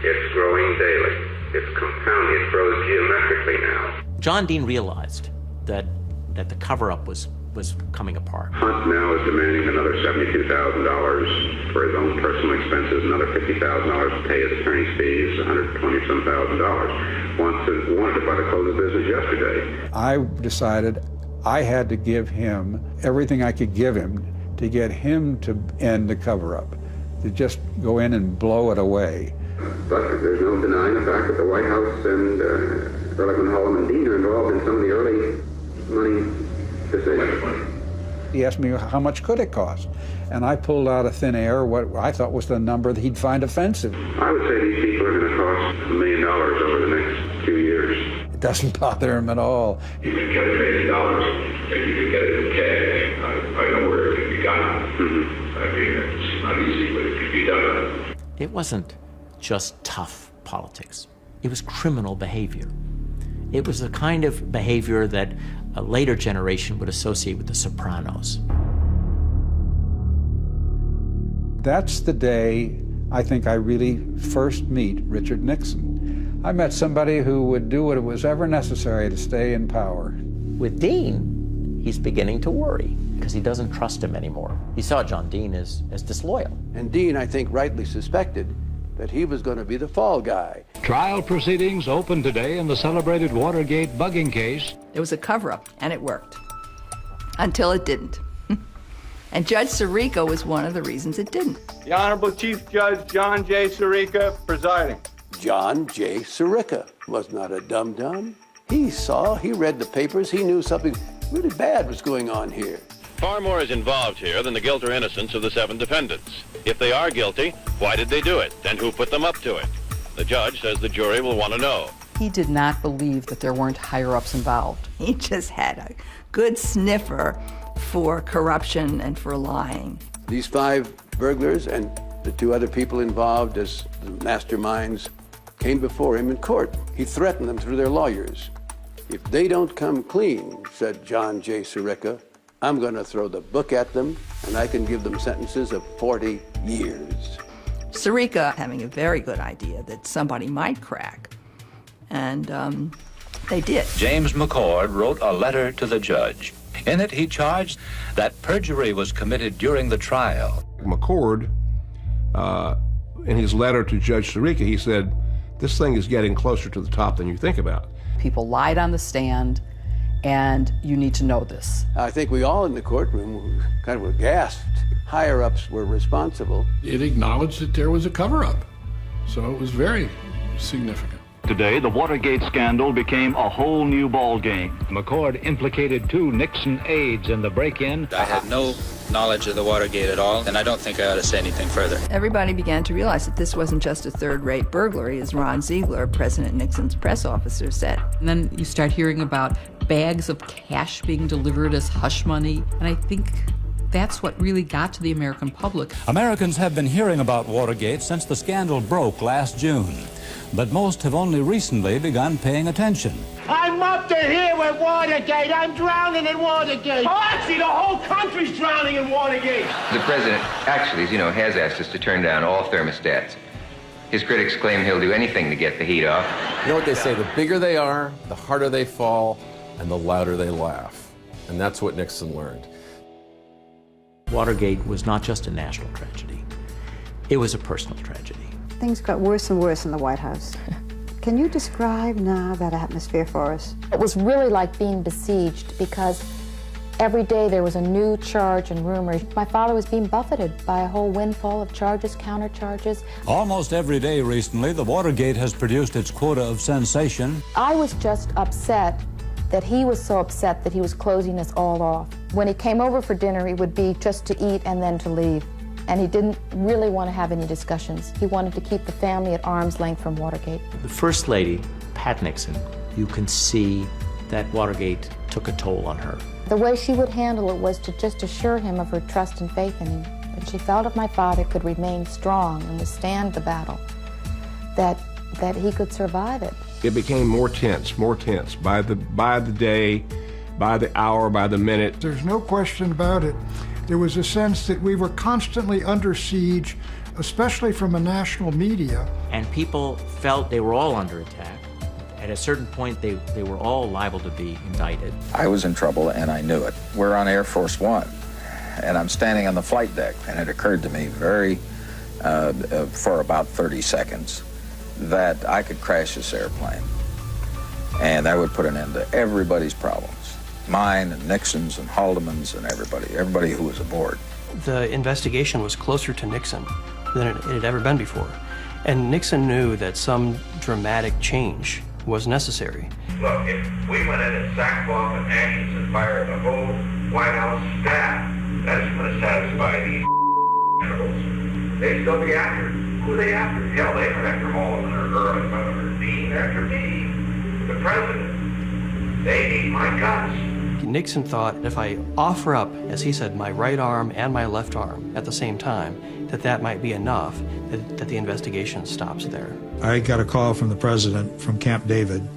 It's growing daily. It's compounding. It grows geometrically now. John Dean realized that the cover-up was coming apart. Hunt now is demanding another $72,000 for his own personal expenses, another $50,000 to pay his attorney's fees, $120,000. Wanted to buy the close of business yesterday. I decided I had to give him everything I could give him to get him to end the cover-up, to just go in and blow it away. But there's no denying the fact that the White House and Ehrlichman, Hallam, and Dean are involved in some of the early money decisions. He asked me how much could it cost, and I pulled out of thin air what I thought was the number that he'd find offensive. I would say these people are going to cost $1 million over the next few years. It doesn't bother him at all. You can get $1 million, and you can get it in cash. I know where it can be done. I mean, it's not easy, but it can be done. It wasn't just tough politics. It was criminal behavior. It was the kind of behavior that a later generation would associate with the Sopranos. That's the day I think I really first meet Richard Nixon. I met somebody who would do what was ever necessary to stay in power. With Dean, he's beginning to worry because he doesn't trust him anymore. He saw John Dean as disloyal. And Dean, I think, rightly suspected that he was going to be the fall guy. Trial proceedings opened today in the celebrated Watergate bugging case. There was a cover-up, and it worked. Until it didn't. And Judge Sirica was one of the reasons it didn't. The Honorable Chief Judge John J. Sirica presiding. John J. Sirica was not a dum-dum. He read the papers, he knew something really bad was going on here. Far more is involved here than the guilt or innocence of the 7 defendants. If they are guilty, why did they do it? And who put them up to it? The judge says the jury will want to know. He did not believe that there weren't higher-ups involved. He just had a good sniffer for corruption and for lying. These 5 burglars and the 2 other people involved as the masterminds came before him in court. He threatened them through their lawyers. If they don't come clean, said John J. Sirica, I'm going to throw the book at them, and I can give them sentences of 40 years. Sirica having a very good idea that somebody might crack, and they did. James McCord wrote a letter to the judge. In it, he charged that perjury was committed during the trial. McCord, in his letter to Judge Sirica, he said, this thing is getting closer to the top than you think about. People lied on the stand, and you need to know this. I think we all in the courtroom kind of gasped. Higher-ups were responsible. It acknowledged that there was a cover-up, so it was very significant. Today, the Watergate scandal became a whole new ballgame. McCord implicated 2 Nixon aides in the break-in. I had no knowledge of the Watergate at all, and I don't think I ought to say anything further. Everybody began to realize that this wasn't just a third-rate burglary, as Ron Ziegler, President Nixon's press officer, said. And then you start hearing about bags of cash being delivered as hush money, and I think that's what really got to the American public. Americans have been hearing about Watergate since the scandal broke last June, but most have only recently begun paying attention. I'm up to here with Watergate. I'm drowning in Watergate. Oh, actually, the whole country's drowning in Watergate. The president actually, as you know, has asked us to turn down all thermostats. His critics claim he'll do anything to get the heat off. You know what they say, the bigger they are, the harder they fall, and the louder they laugh. And that's what Nixon learned. Watergate was not just a national tragedy. It was a personal tragedy. Things got worse and worse in the White House. Can you describe now that atmosphere for us? It was really like being besieged because every day there was a new charge and rumor. My father was being buffeted by a whole windfall of charges, countercharges. Almost every day recently, the Watergate has produced its quota of sensation. I was just upset that he was so upset that he was closing us all off. When he came over for dinner, it would be just to eat and then to leave. And he didn't really want to have any discussions. He wanted to keep the family at arm's length from Watergate. The First Lady, Pat Nixon, you can see that Watergate took a toll on her. The way she would handle it was to just assure him of her trust and faith in him. And she felt if my father could remain strong and withstand the battle, that he could survive it. It became more tense by the day, by the hour, by the minute. There's no question about it. There was a sense that we were constantly under siege, especially from a national media. And people felt they were all under attack. At a certain point, they were all liable to be indicted. I was in trouble, and I knew it. We're on Air Force One, and I'm standing on the flight deck, and it occurred to me for about 30 seconds that I could crash this airplane, and that would put an end to everybody's problems. Mine and Nixon's and Haldeman's and everybody who was aboard. The investigation was closer to Nixon than it had ever been before. And Nixon knew that some dramatic change was necessary. Look, if we went in and sackcloth and ashes and fired the whole White House staff, that's going to satisfy these criminals. They'd still be after. Who are they after? Hell, they were after Haldeman or Dean after me, the president. They need my guts. Nixon thought if I offer up, as he said, my right arm and my left arm at the same time, that might be enough, that the investigation stops there. I got a call from the president from Camp David,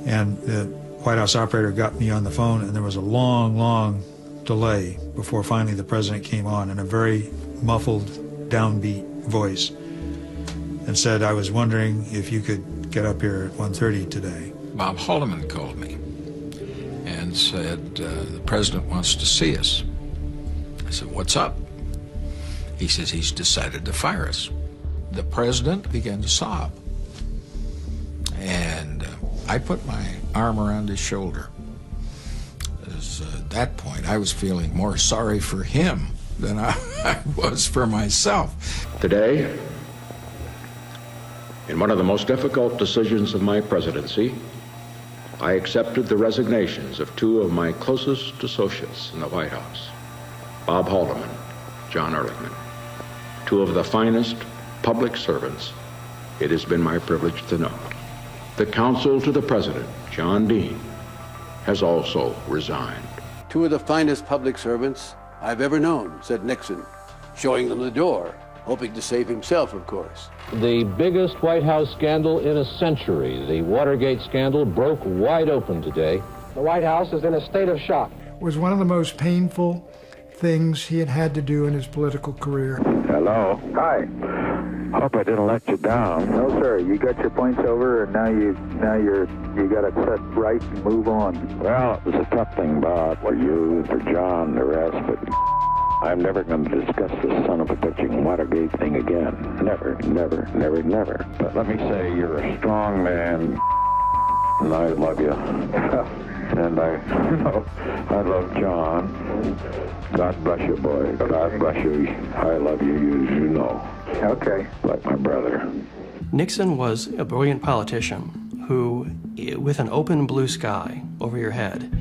and the White House operator got me on the phone, and there was a long, long delay before finally the president came on in a very muffled, downbeat voice. and said, I was wondering if you could get up here at 1:30 today. Bob Haldeman called me and said, the president wants to see us. I said, what's up? He says he's decided to fire us. The president began to sob. And I put my arm around his shoulder. At that point, I was feeling more sorry for him than I was for myself. Today, in one of the most difficult decisions of my presidency, I accepted the resignations of two of my closest associates in the White House, Bob Haldeman, John Ehrlichman, two of the finest public servants it has been my privilege to know. The counsel to the president, John Dean, has also resigned. Two of the finest public servants I've ever known, said Nixon, showing them the door, hoping to save himself, of course. The biggest White House scandal in a century, the Watergate scandal, broke wide open today. The White House is in a state of shock. It was one of the most painful things he had to do in his political career. Hello. Hi. Hope I didn't let you down. No, sir. You got your points over, and now you got it set right and move on. Well, it was a tough thing, Bob, for you, for John, and the rest, but I'm never going to discuss this son of a bitching Watergate thing again. Never, never, never, never. But let me say, you're a strong man, and I love you. And I love John. God bless you, boy. God bless you. I love you, you know. Okay. Like my brother. Nixon was a brilliant politician who, with an open blue sky over your head,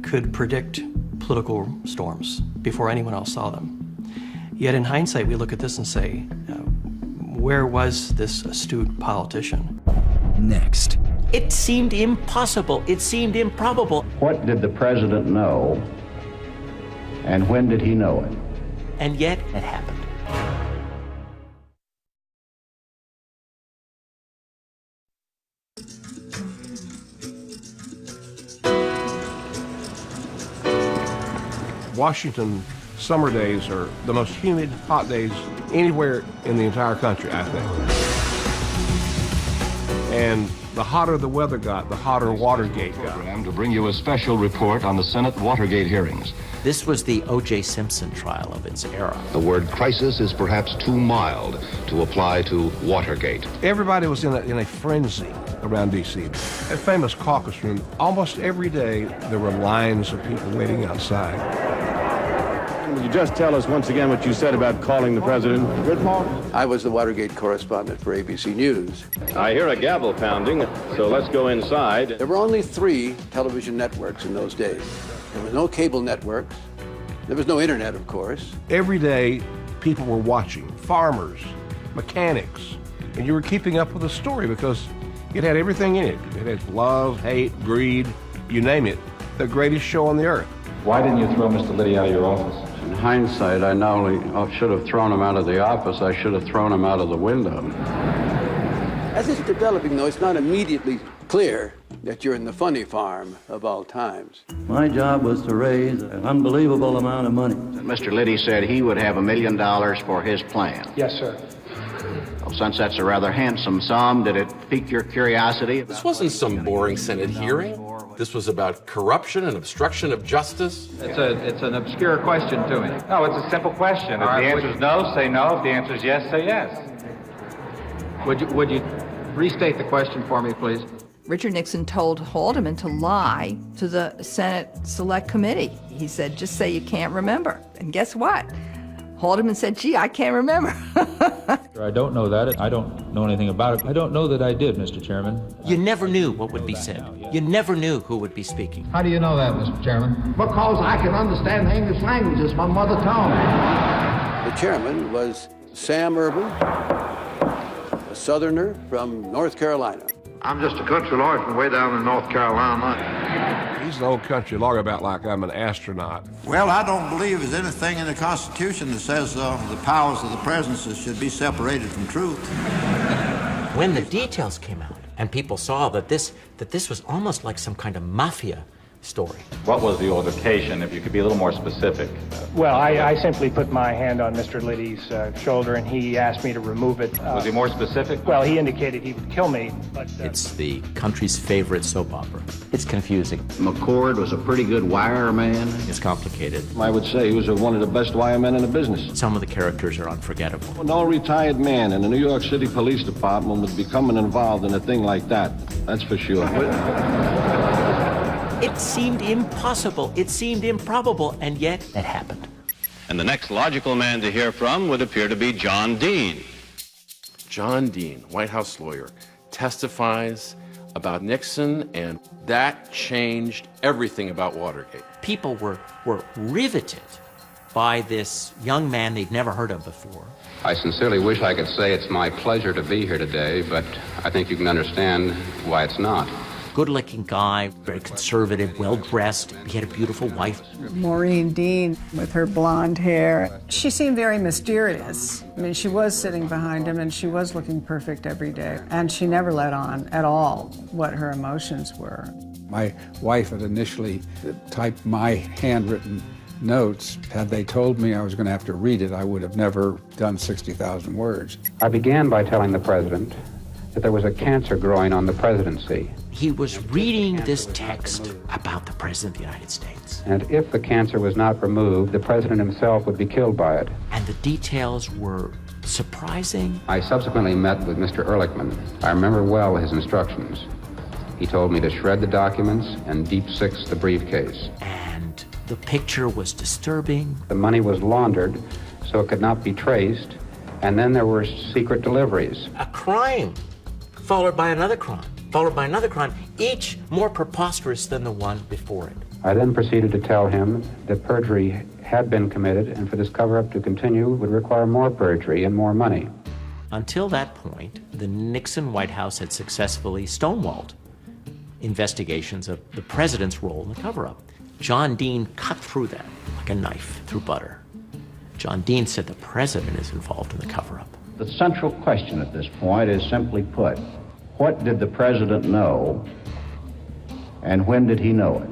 could predict political storms before anyone else saw them. Yet in hindsight, we look at this and say, where was this astute politician? Next. It seemed impossible. It seemed improbable. What did the president know, and when did he know it? And yet it happened. Washington summer days are the most humid, hot days anywhere in the entire country, I think. And the hotter the weather got, the hotter Watergate got. To bring you a special report on the Senate Watergate hearings. This was the O.J. Simpson trial of its era. The word crisis is perhaps too mild to apply to Watergate. Everybody was in a frenzy around D.C. That famous caucus room, almost every day there were lines of people waiting outside. Will you just tell us once again what you said about calling the president? Good morning. I was the Watergate correspondent for ABC News. I hear a gavel pounding, so let's go inside. There were only 3 television networks in those days. There were no cable networks. There was no internet, of course. Every day, people were watching. Farmers, mechanics. And you were keeping up with the story because it had everything in it. It had love, hate, greed, you name it. The greatest show on the earth. Why didn't you throw Mr. Liddy out of your office? In hindsight, I not only should have thrown him out of the office, I should have thrown him out of the window. As it's developing, though, it's not immediately clear that you're in the funny farm of all times. My job was to raise an unbelievable amount of money. Mr. Liddy said he would have $1 million for his plan. Yes, sir. Well, since that's a rather handsome sum, did it pique your curiosity? This wasn't some boring Senate hearing. This was about corruption and obstruction of justice. It's an obscure question to me. No, it's a simple question. If the answer is no, say no. If the answer is yes, say yes. Would you restate the question for me, please? Richard Nixon told Haldeman to lie to the Senate Select Committee. He said, just say you can't remember. And guess what? Haldeman said, gee, I can't remember. I don't know that. I don't know anything about it. I don't know that I did, Mr. Chairman. You never knew what would be said. You never knew who would be speaking. How do you know that, Mr. Chairman? Because I can understand the English language. It's my mother tongue. The chairman was Sam Urban, a Southerner from North Carolina. I'm just a country lawyer from way down in North Carolina. He's an old country lawyer about like I'm an astronaut. Well, I don't believe there's anything in the Constitution that says the powers of the presidency should be separated from truth. When the details came out and people saw that this was almost like some kind of mafia story. What was the altercation, if you could be a little more specific? Well, I simply put my hand on Mr. Liddy's shoulder, and he asked me to remove it. Was he more specific? Well, he indicated he would kill me, but... It's the country's favorite soap opera. It's confusing. McCord was a pretty good wire man. It's complicated. I would say he was one of the best wiremen in the business. Some of the characters are unforgettable. No retired man in the New York City Police Department would be coming involved in a thing like that. That's for sure. It seemed impossible. It seemed improbable, and yet it happened. And the next logical man to hear from would appear to be John Dean. John Dean, White House lawyer, testifies about Nixon, and that changed everything about Watergate. People were riveted by this young man they'd never heard of before. I sincerely wish I could say it's my pleasure to be here today, but I think you can understand why it's not. Good-looking guy, very conservative, well-dressed. He had a beautiful wife. Maureen Dean, with her blonde hair. She seemed very mysterious. I mean, she was sitting behind him, and she was looking perfect every day. And she never let on at all what her emotions were. My wife had initially typed my handwritten notes. Had they told me I was going to have to read it, I would have never done 60,000 words. I began by telling the president that there was a cancer growing on the presidency. He was reading this text about the President of the United States. And if the cancer was not removed, the president himself would be killed by it. And the details were surprising. I subsequently met with Mr. Ehrlichman. I remember well his instructions. He told me to shred the documents and deep six the briefcase. And the picture was disturbing. The money was laundered so it could not be traced, and then there were secret deliveries. A crime followed by another crime, followed by another crime, each more preposterous than the one before it. I then proceeded to tell him that perjury had been committed, and for this cover-up to continue would require more perjury and more money. Until that point, the Nixon White House had successfully stonewalled investigations of the president's role in the cover-up. John Dean cut through that like a knife through butter. John Dean said the president is involved in the cover-up. The central question at this point is simply put, what did the president know, and when did he know it?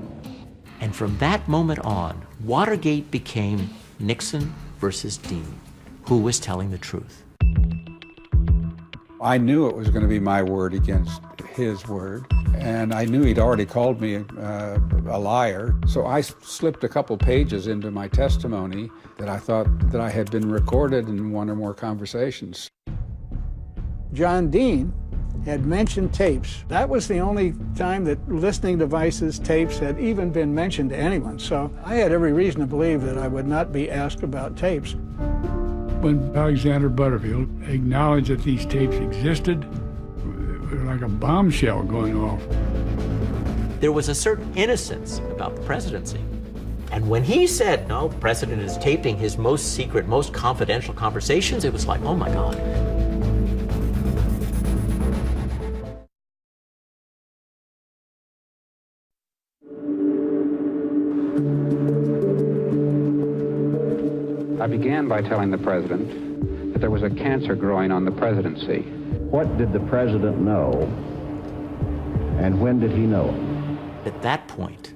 And from that moment on, Watergate became Nixon versus Dean. Who was telling the truth? I knew it was going to be my word against his word, and I knew he'd already called me a liar. So I slipped a couple pages into my testimony that I thought that I had been recorded in one or more conversations. John Dean had mentioned tapes. That was the only time that listening devices, tapes, had even been mentioned to anyone. So I had every reason to believe that I would not be asked about tapes. When Alexander Butterfield acknowledged that these tapes existed, it was like a bombshell going off. There was a certain innocence about the presidency. And when he said, no, the president is taping his most secret, most confidential conversations, it was like, oh my God. I began by telling the president that there was a cancer growing on the presidency. What did the president know, and when did he know it? At that point,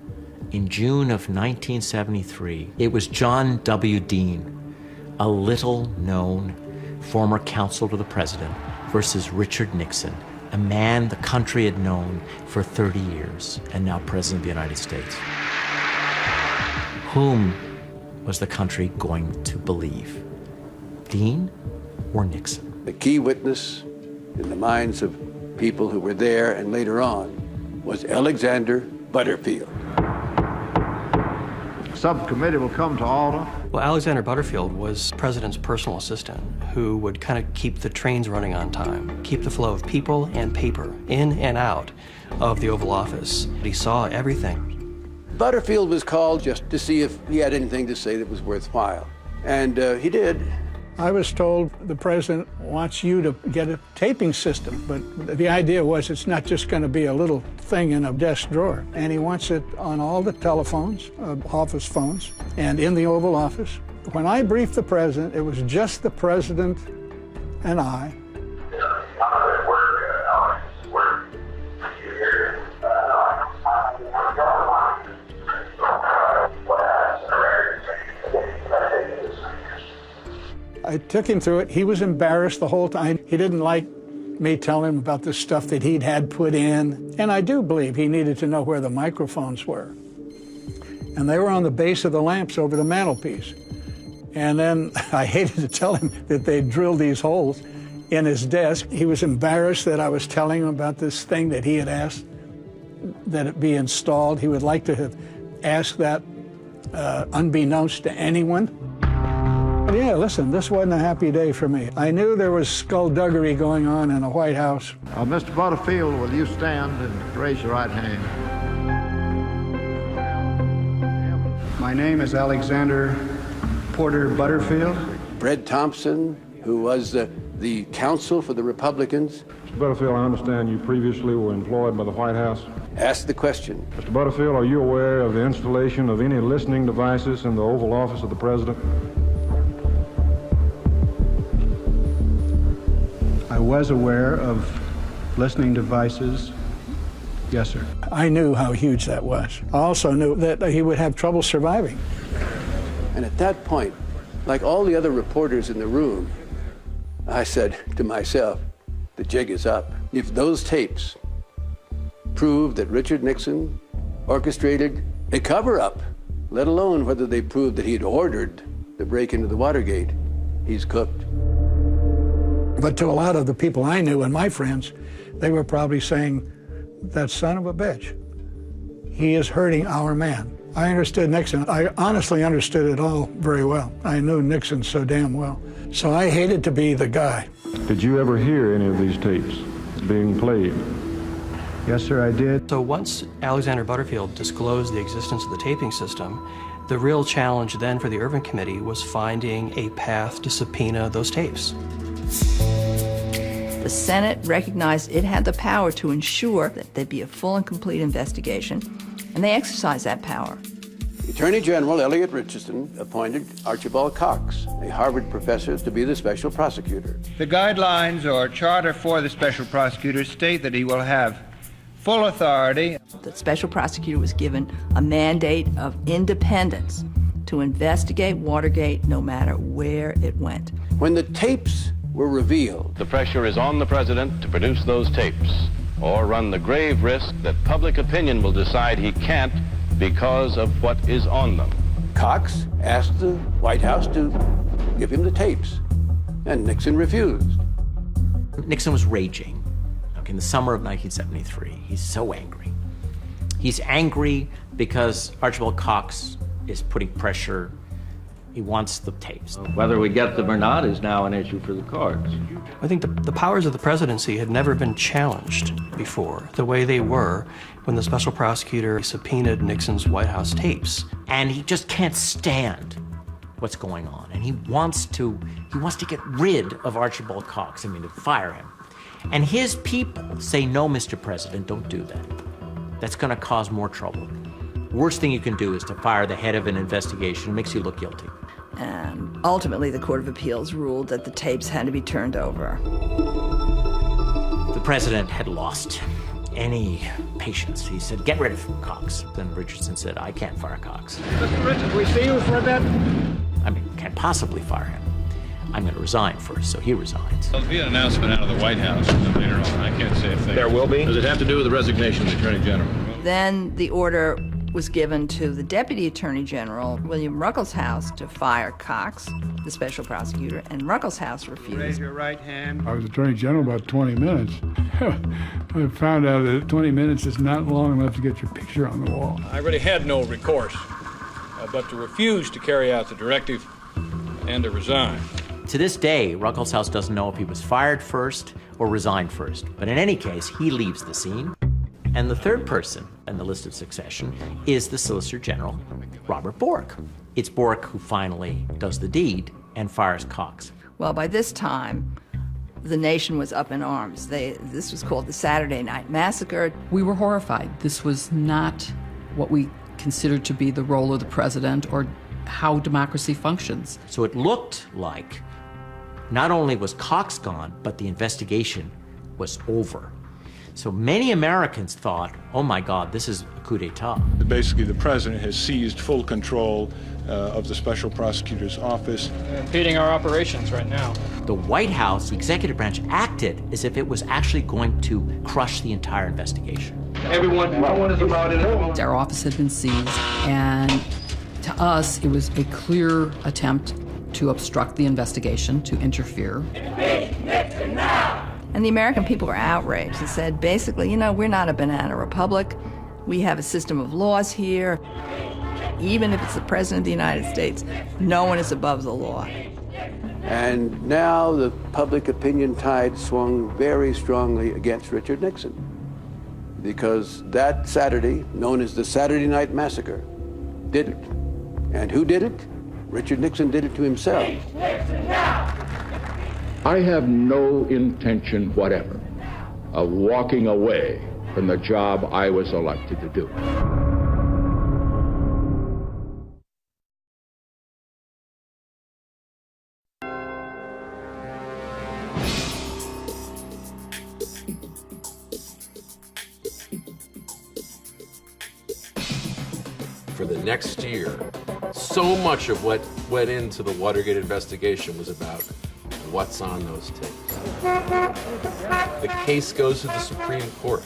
in June of 1973, it was John W. Dean, a little-known former counsel to the president, versus Richard Nixon, a man the country had known for 30 years and now president of the United States. Whom was the country going to believe? Dean or Nixon? The key witness in the minds of people who were there and later on was Alexander Butterfield. Subcommittee will come to order. Well, Alexander Butterfield was the president's personal assistant who would kind of keep the trains running on time, keep the flow of people and paper in and out of the Oval Office. He saw everything. Butterfield was called just to see if he had anything to say that was worthwhile. And he did. I was told the president wants you to get a taping system, but the idea was it's not just going to be a little thing in a desk drawer. And he wants it on all the telephones, office phones, and in the Oval Office. When I briefed the president, it was just the president and I. I took him through it. He was embarrassed the whole time. He didn't like me telling him about the stuff that he'd had put in. And I do believe he needed to know where the microphones were. And they were on the base of the lamps over the mantelpiece. And then I hated to tell him that they'd drilled these holes in his desk. He was embarrassed that I was telling him about this thing that he had asked that it be installed. He would like to have asked that unbeknownst to anyone. But yeah, listen, this wasn't a happy day for me. I knew there was skullduggery going on in the White House. Mr. Butterfield, will you stand and raise your right hand? My name is Alexander Porter Butterfield. Fred Thompson, who was the counsel for the Republicans. Mr. Butterfield, I understand you previously were employed by the White House. Asked the question. Mr. Butterfield, are you aware of the installation of any listening devices in the Oval Office of the President? I was aware of listening devices. Yes, sir. I knew how huge that was. I also knew that he would have trouble surviving. And at that point, like all the other reporters in the room, I said to myself, the jig is up. If those tapes prove that Richard Nixon orchestrated a cover-up, let alone whether they proved that he had ordered the break into the Watergate, he's cooked. But to a lot of the people I knew and my friends, they were probably saying, that son of a bitch, he is hurting our man. I understood Nixon. I honestly understood it all very well. I knew Nixon so damn well. So I hated to be the guy. Did you ever hear any of these tapes being played? Yes, sir, I did. So once Alexander Butterfield disclosed the existence of the taping system, the real challenge then for the Ervin Committee was finding a path to subpoena those tapes. The Senate recognized it had the power to ensure that there'd be a full and complete investigation, and they exercised that power. Attorney General Elliot Richardson appointed Archibald Cox, a Harvard professor, to be the special prosecutor. The guidelines or charter for the special prosecutor state that he will have full authority. The special prosecutor was given a mandate of independence to investigate Watergate no matter where it went. When the tapes were revealed, the pressure is on the president to produce those tapes, or run the grave risk that public opinion will decide he can't because of what is on them. Cox asked the White House to give him the tapes, and Nixon refused. Nixon was raging. In the summer of 1973, he's so angry. He's angry because Archibald Cox is putting pressure. He wants the tapes. Whether we get them or not is now an issue for the courts. I think the powers of the presidency had never been challenged before, the way they were when the special prosecutor subpoenaed Nixon's White House tapes. And he just can't stand what's going on. And he wants to get rid of Archibald Cox, to fire him. And his people say, no, Mr. President, don't do that. That's going to cause more trouble. Worst thing you can do is to fire the head of an investigation. It makes you look guilty. And ultimately, the Court of Appeals ruled that the tapes had to be turned over. The president had lost any patience. He said, get rid of Cox. Then Richardson said, I can't fire Cox. Mr. Richards, we see you for a bit. Can't possibly fire him. I'm going to resign first, so he resigns. There'll be an announcement out of the White House later on. I can't say if there will be. Does it have to do with the resignation of the Attorney General? Then the order was given to the Deputy Attorney General, William Ruckelshaus, to fire Cox, the special prosecutor, and Ruckelshaus refused. Raise your right hand. I was Attorney General about 20 minutes. I found out that 20 minutes is not long enough to get your picture on the wall. I really had no recourse but to refuse to carry out the directive and to resign. To this day, Ruckelshaus doesn't know if he was fired first or resigned first. But in any case, he leaves the scene. And the third person in the list of succession is the Solicitor General, Robert Bork. It's Bork who finally does the deed and fires Cox. Well, by this time, the nation was up in arms. This was called the Saturday Night Massacre. We were horrified. This was not what we considered to be the role of the president or how democracy functions. So it looked like not only was Cox gone, but the investigation was over. So many Americans thought, oh my God, this is a coup d'etat. Basically, the president has seized full control of the Special Prosecutor's Office. Impeding our operations right now. The White House, the executive branch, acted as if it was actually going to crush the entire investigation. Everyone, no one is allowed in. Our office had been seized, and to us, it was a clear attempt to obstruct the investigation, to interfere. And the American people were outraged and said, basically, you know, we're not a banana republic. We have a system of laws here. Even if it's the President of the United States, no one is above the law. And now the public opinion tide swung very strongly against Richard Nixon, because that Saturday, known as the Saturday Night Massacre, did it. And who did it? Richard Nixon did it to himself. I have no intention whatever of walking away from the job I was elected to do. For the next year, so much of what went into the Watergate investigation was about what's on those tapes. The case goes to the Supreme Court.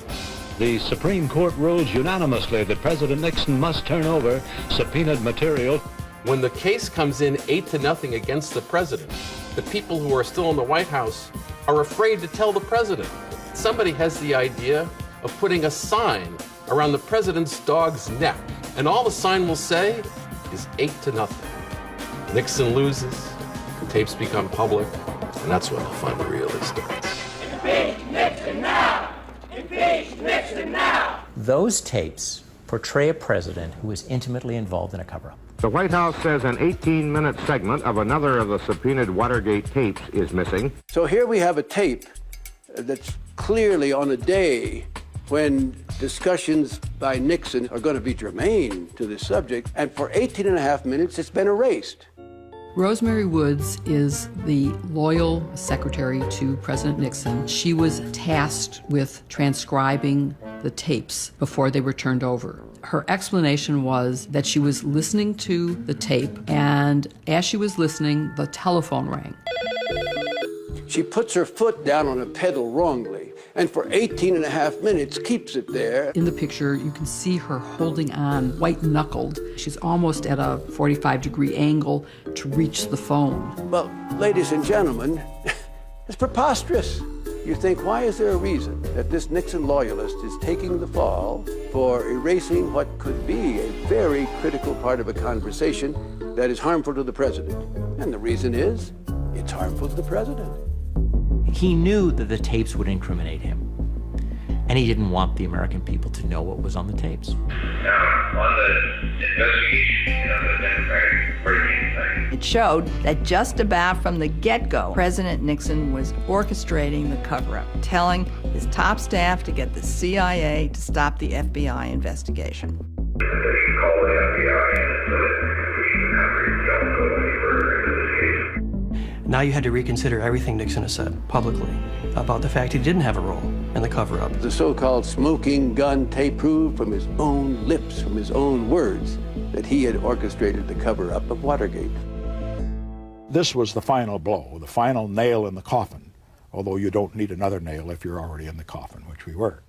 The Supreme Court rules unanimously that President Nixon must turn over subpoenaed material. When the case comes in 8-0 against the president, the people who are still in the White House are afraid to tell the president. Somebody has the idea of putting a sign around the president's dog's neck, and all the sign will say is 8-0. Nixon loses, the tapes become public, and that's when the fun really starts. Impeach Nixon now! Impeach Nixon now! Those tapes portray a president who was intimately involved in a cover-up. The White House says an 18-minute segment of another of the subpoenaed Watergate tapes is missing. So here we have a tape that's clearly on a day when discussions by Nixon are going to be germane to this subject, and for 18.5 minutes it's been erased. Rosemary Woods is the loyal secretary to President Nixon. She was tasked with transcribing the tapes before they were turned over. Her explanation was that she was listening to the tape, and as she was listening, the telephone rang. She puts her foot down on a pedal wrongly, and for 18.5 minutes keeps it there. In the picture, you can see her holding on, white-knuckled. She's almost at a 45-degree angle to reach the phone. Well, ladies and gentlemen, it's preposterous. You think, why is there a reason that this Nixon loyalist is taking the fall for erasing what could be a very critical part of a conversation that is harmful to the president? And the reason is, it's harmful to the president. He knew that the tapes would incriminate him, and he didn't want the American people to know what was on the tapes. Now, on the investigation of the Democratic Party thing. It showed that just about from the get-go, President Nixon was orchestrating the cover-up, telling his top staff to get the CIA to stop the FBI investigation. They should call the FBI so that we should not go any further into this case. Now you had to reconsider everything Nixon has said publicly about the fact he didn't have a role in the cover-up. The so-called smoking gun tape proved from his own lips, from his own words, that he had orchestrated the cover-up of Watergate. This was the final blow, the final nail in the coffin, although you don't need another nail if you're already in the coffin, which we were.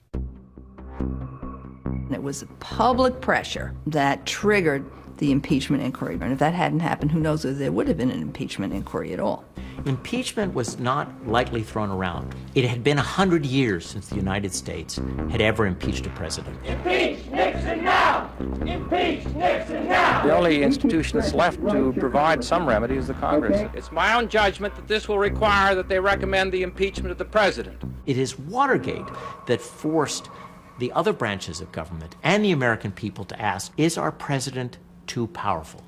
It was public pressure that triggered the impeachment inquiry. And if that hadn't happened, who knows if there would have been an impeachment inquiry at all. Impeachment was not lightly thrown around. It had been 100 years since the United States had ever impeached a president. Impeach Nixon now! Impeach Nixon now! The only institution that's left to provide some remedy is the Congress. It's my own judgment that this will require that they recommend the impeachment of the president. It is Watergate that forced the other branches of government and the American people to ask, is our president too powerful?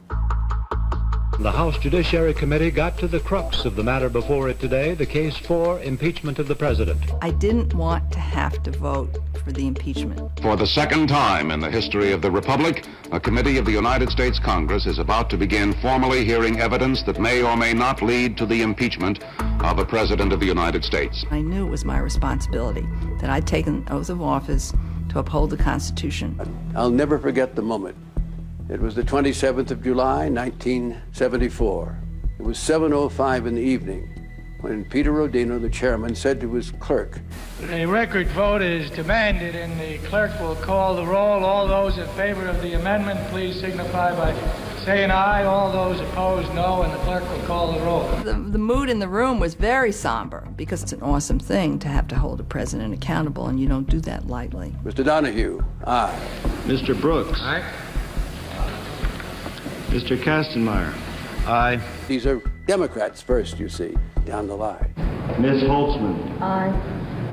The House Judiciary Committee got to the crux of the matter before it today, the case for impeachment of the president. I didn't want to have to vote for the impeachment. For the second time in the history of the Republic, a committee of the United States Congress is about to begin formally hearing evidence that may or may not lead to the impeachment of a president of the United States. I knew it was my responsibility, that I'd taken an oath of office to uphold the Constitution. I'll never forget the moment It was the 27th of July, 1974. It was 7:05 in the evening when Peter Rodino, the chairman, said to his clerk, "The record vote is demanded, and the clerk will call the roll. All those in favor of the amendment, please signify by saying aye. All those opposed, no, and the clerk will call the roll." The mood in the room was very somber because it's an awesome thing to have to hold a president accountable, and you don't do that lightly. Mr. Donahue, aye. Mr. Brooks. Aye. Mr. Kastenmeier. Aye. These are Democrats first, you see, down the line. Ms. Holtzman. Aye.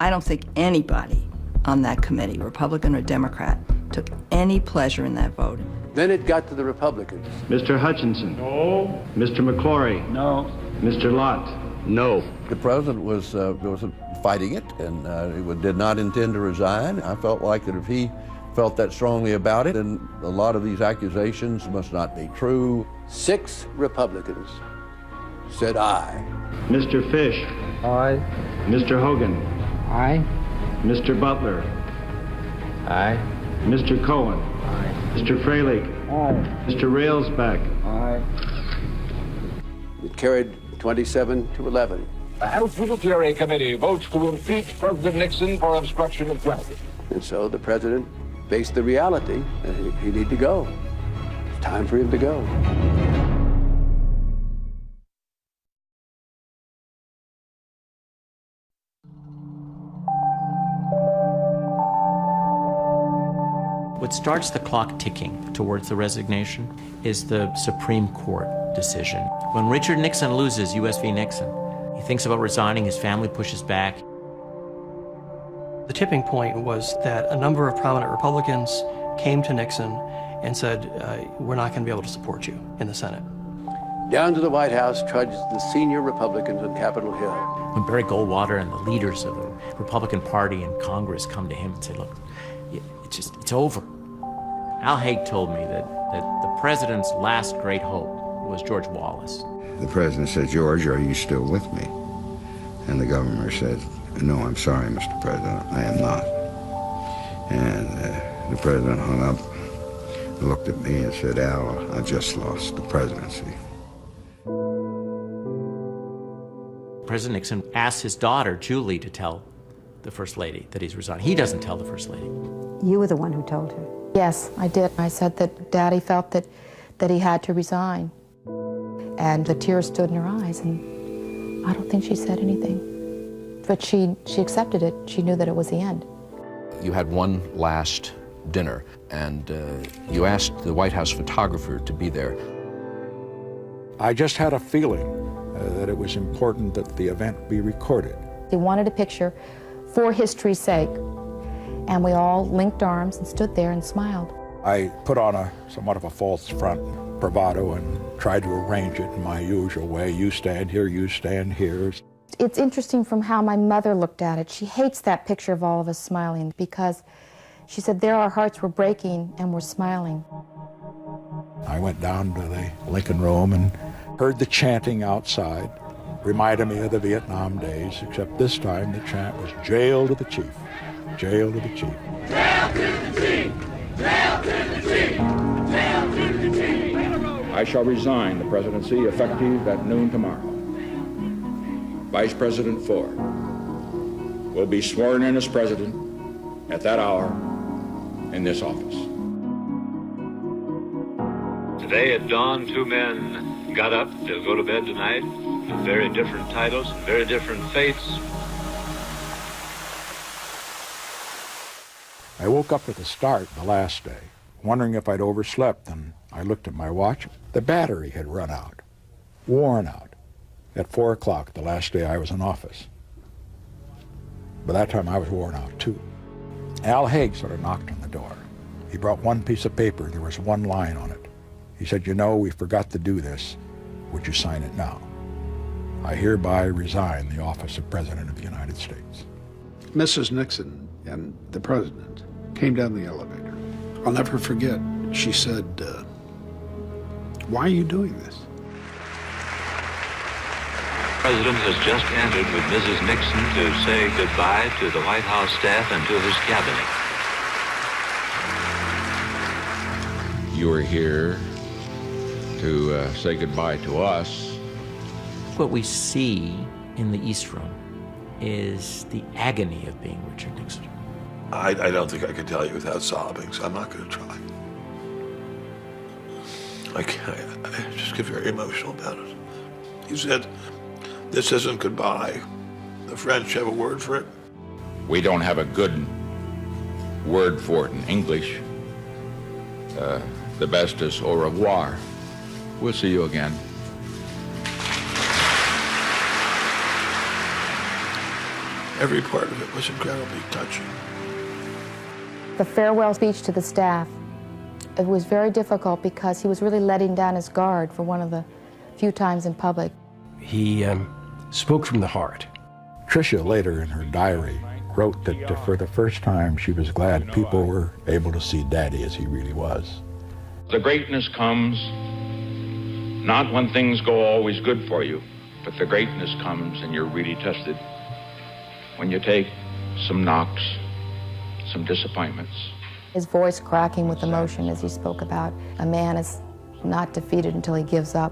I don't think anybody on that committee, Republican or Democrat, took any pleasure in that vote. Then it got to the Republicans. Mr. Hutchinson. No. Mr. McClory. No. Mr. Lott. No. The president was fighting it and he did not intend to resign. I felt like that if he felt that strongly about it, and a lot of these accusations must not be true. 6 Republicans said aye. Mr. Fish. Aye. Mr. Hogan. Aye. Mr. Butler. Aye. Mr. Cohen. Aye. Mr. Freilich. Aye. Mr. Railsback. Aye. It carried 27-11. The House Judiciary Committee votes to impeach President Nixon for obstruction of justice. And so the president faced the reality that he needed to go. It's time for him to go. What starts the clock ticking towards the resignation is the Supreme Court decision. When Richard Nixon loses U.S. v. Nixon, he thinks about resigning, his family pushes back. The tipping point was that a number of prominent Republicans came to Nixon and said, we're not going to be able to support you in the Senate. Down to the White House trudged the senior Republicans on Capitol Hill. When Barry Goldwater and the leaders of the Republican Party in Congress come to him and say, look, it's over. Al Haig told me that the president's last great hope was George Wallace. The president said, "George, are you still with me?" And the governor said, "No, I'm sorry, Mr. President, I am not." And the president hung up, looked at me and said, "Al, I just lost the presidency." President Nixon asked his daughter, Julie, to tell the First Lady that he's resigned. He doesn't tell the First Lady. You were the one who told her. Yes, I did. I said that Daddy felt that he had to resign. And the tears stood in her eyes, and I don't think she said anything. But she accepted it. She knew that it was the end. You had one last dinner, and you asked the White House photographer to be there. I just had a feeling that it was important that the event be recorded. They wanted a picture for history's sake, and we all linked arms and stood there and smiled. I put on somewhat of a false front, bravado, and tried to arrange it in my usual way. You stand here, you stand here. It's interesting from how my mother looked at it. She hates that picture of all of us smiling because she said there our hearts were breaking and we're smiling. I went down to the Lincoln Room and heard the chanting outside. Reminded me of the Vietnam days, except this time the chant was "Jail to the Chief, jail to the Chief." Jail to the Chief, jail to the Chief, jail to the Chief. I shall resign the presidency effective at noon tomorrow. Vice President Ford will be sworn in as president at that hour in this office. Today at dawn, 2 men got up to go to bed tonight with very different titles and very different fates. I woke up at the start the last day, wondering if I'd overslept, and I looked at my watch. The battery had run out, worn out, at 4 o'clock the last day I was in office. By that time I was worn out too. Al Haig sort of knocked on the door. He brought one piece of paper. There was one line on it. He said, "You know, we forgot to do this. Would you sign it now? I hereby resign the office of President of the United States." Mrs. Nixon and the president came down the elevator. I'll never forget. She said, "Why are you doing this?" The President has just entered with Mrs. Nixon to say goodbye to the White House staff and to his cabinet. you were here to say goodbye to us. What we see in the East Room is the agony of being Richard Nixon. I don't think I could tell you without sobbing, so I'm not going to try. I just get very emotional about it. He said, "This isn't goodbye." The French have a word for it. We don't have a good word for it in English. The best is au revoir. We'll see you again. Every part of it was incredibly touching. The farewell speech to the staff, it was very difficult because he was really letting down his guard for one of the few times in public. He spoke from the heart. Tricia later in her diary wrote that for the first time she was glad people were able to see Daddy as he really was. The greatness comes not when things go always good for you, but the greatness comes and you're really tested when you take some knocks, some disappointments. His voice cracking with emotion as he spoke about a man is not defeated until he gives up.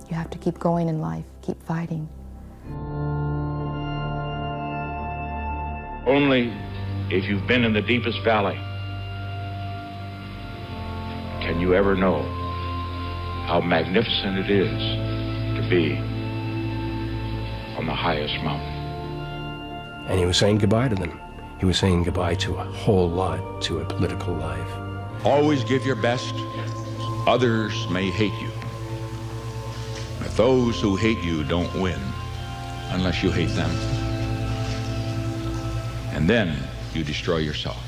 You have to keep going in life, keep fighting. Only if you've been in the deepest valley can you ever know how magnificent it is to be on the highest mountain. And he was saying goodbye to them. He was saying goodbye to a whole lot, to a political life. Always give your best. Others may hate you. But those who hate you don't win unless you hate them. And then you destroy yourself.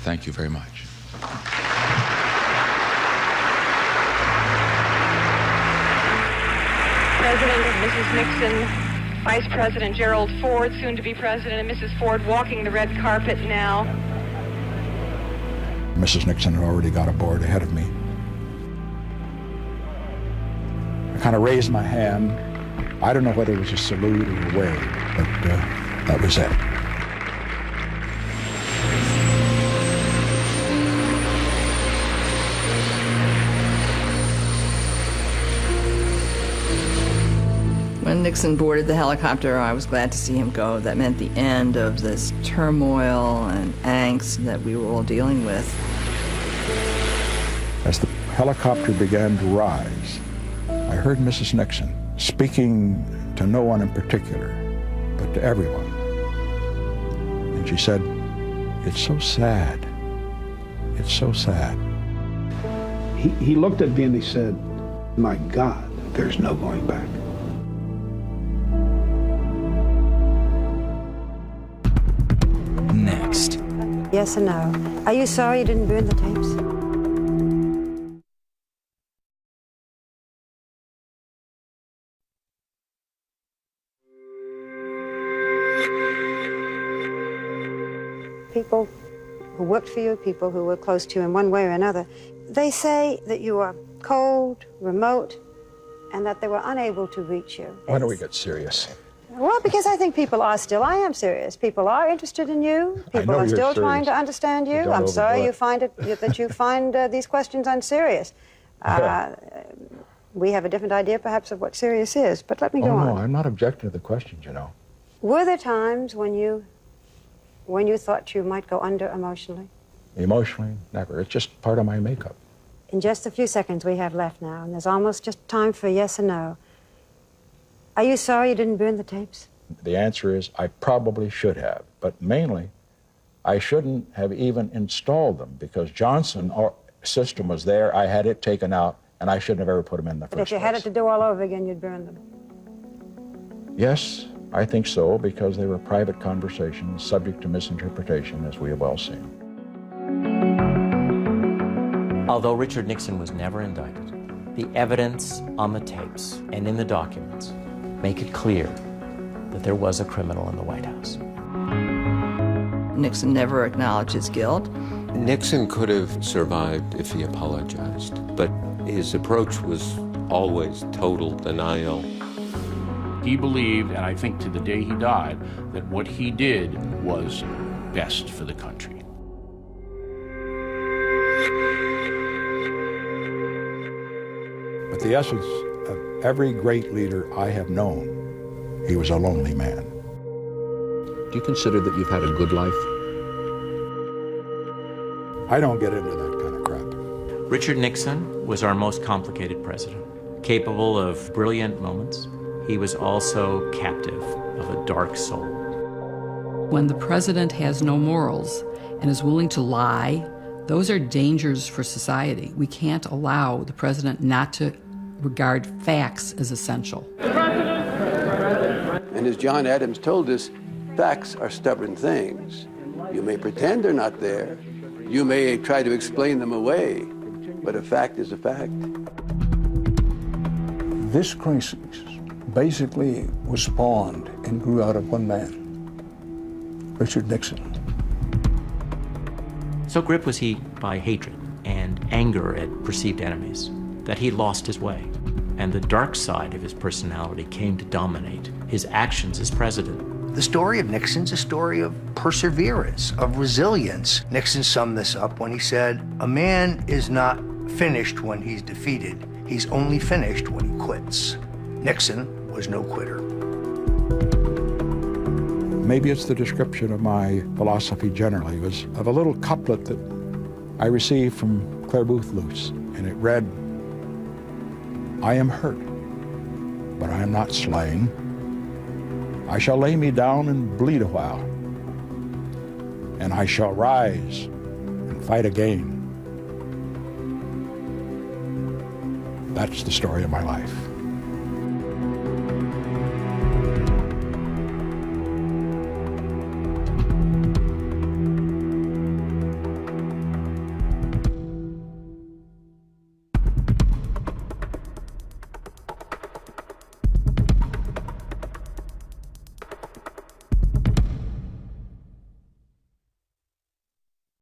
Thank you very much. President and Mrs. Nixon, Vice President Gerald Ford, soon to be President, and Mrs. Ford walking the red carpet now. Mrs. Nixon had already got aboard ahead of me. I kind of raised my hand. I don't know whether it was a salute or a wave, but that was it. When Nixon boarded the helicopter, I was glad to see him go. That meant the end of this turmoil and angst that we were all dealing with. As the helicopter began to rise, I heard Mrs. Nixon speaking to no one in particular, but to everyone. And she said, "It's so sad. It's so sad." He looked at me and he said, "My God, there's no going back." Next. Yes or no? Are you sorry you didn't burn the tapes? People who worked for you, people who were close to you in one way or another, they say that you are cold, remote, and that they were unable to reach you. Why don't we get serious? Well, because I think people are still, I am serious. People are interested in you. People are still trying to understand you. I'm sorry you find it, that you find these questions unserious. We have a different idea, perhaps, of what serious is, but let me go on. No, I'm not objecting to the questions, you know. Were there times when you thought you might go under emotionally? Emotionally, never. It's just part of my makeup. In just a few seconds we have left now, and there's almost just time for yes or no. Are you sorry you didn't burn the tapes? The answer is I probably should have, but mainly I shouldn't have even installed them because Johnson's system was there, I had it taken out, and I shouldn't have ever put them in the first place. But if you had it to do all over again, you'd burn them? Yes, I think so, because they were private conversations subject to misinterpretation, as we have all seen. Although Richard Nixon was never indicted, the evidence on the tapes and in the documents make it clear that there was a criminal in the White House. Nixon never acknowledged his guilt. Nixon could have survived if he apologized, but his approach was always total denial. He believed, and I think to the day he died, that what he did was best for the country. the essence of every great leader I have known, he was a lonely man. Do you consider that you've had a good life? I don't get into that kind of crap. Richard Nixon was our most complicated president. Capable of brilliant moments, he was also captive of a dark soul. When the president has no morals and is willing to lie, those are dangers for society. We can't allow the president not to regard facts as essential. And as John Adams told us, facts are stubborn things. You may pretend they're not there. You may try to explain them away, but a fact is a fact. This crisis basically was spawned and grew out of one man, Richard Nixon. So gripped was he by hatred and anger at perceived enemies that he lost his way, and the dark side of his personality came to dominate his actions as president. The story of Nixon's a story of perseverance, of resilience. Nixon summed this up when he said, "A man is not finished when he's defeated. He's only finished when he quits." Nixon was no quitter. Maybe it's the description of my philosophy generally. It was of a little couplet that I received from Claire Booth Luce, and it read, "I am hurt, but I am not slain. I shall lay me down and bleed a while, and I shall rise and fight again." That's the story of my life.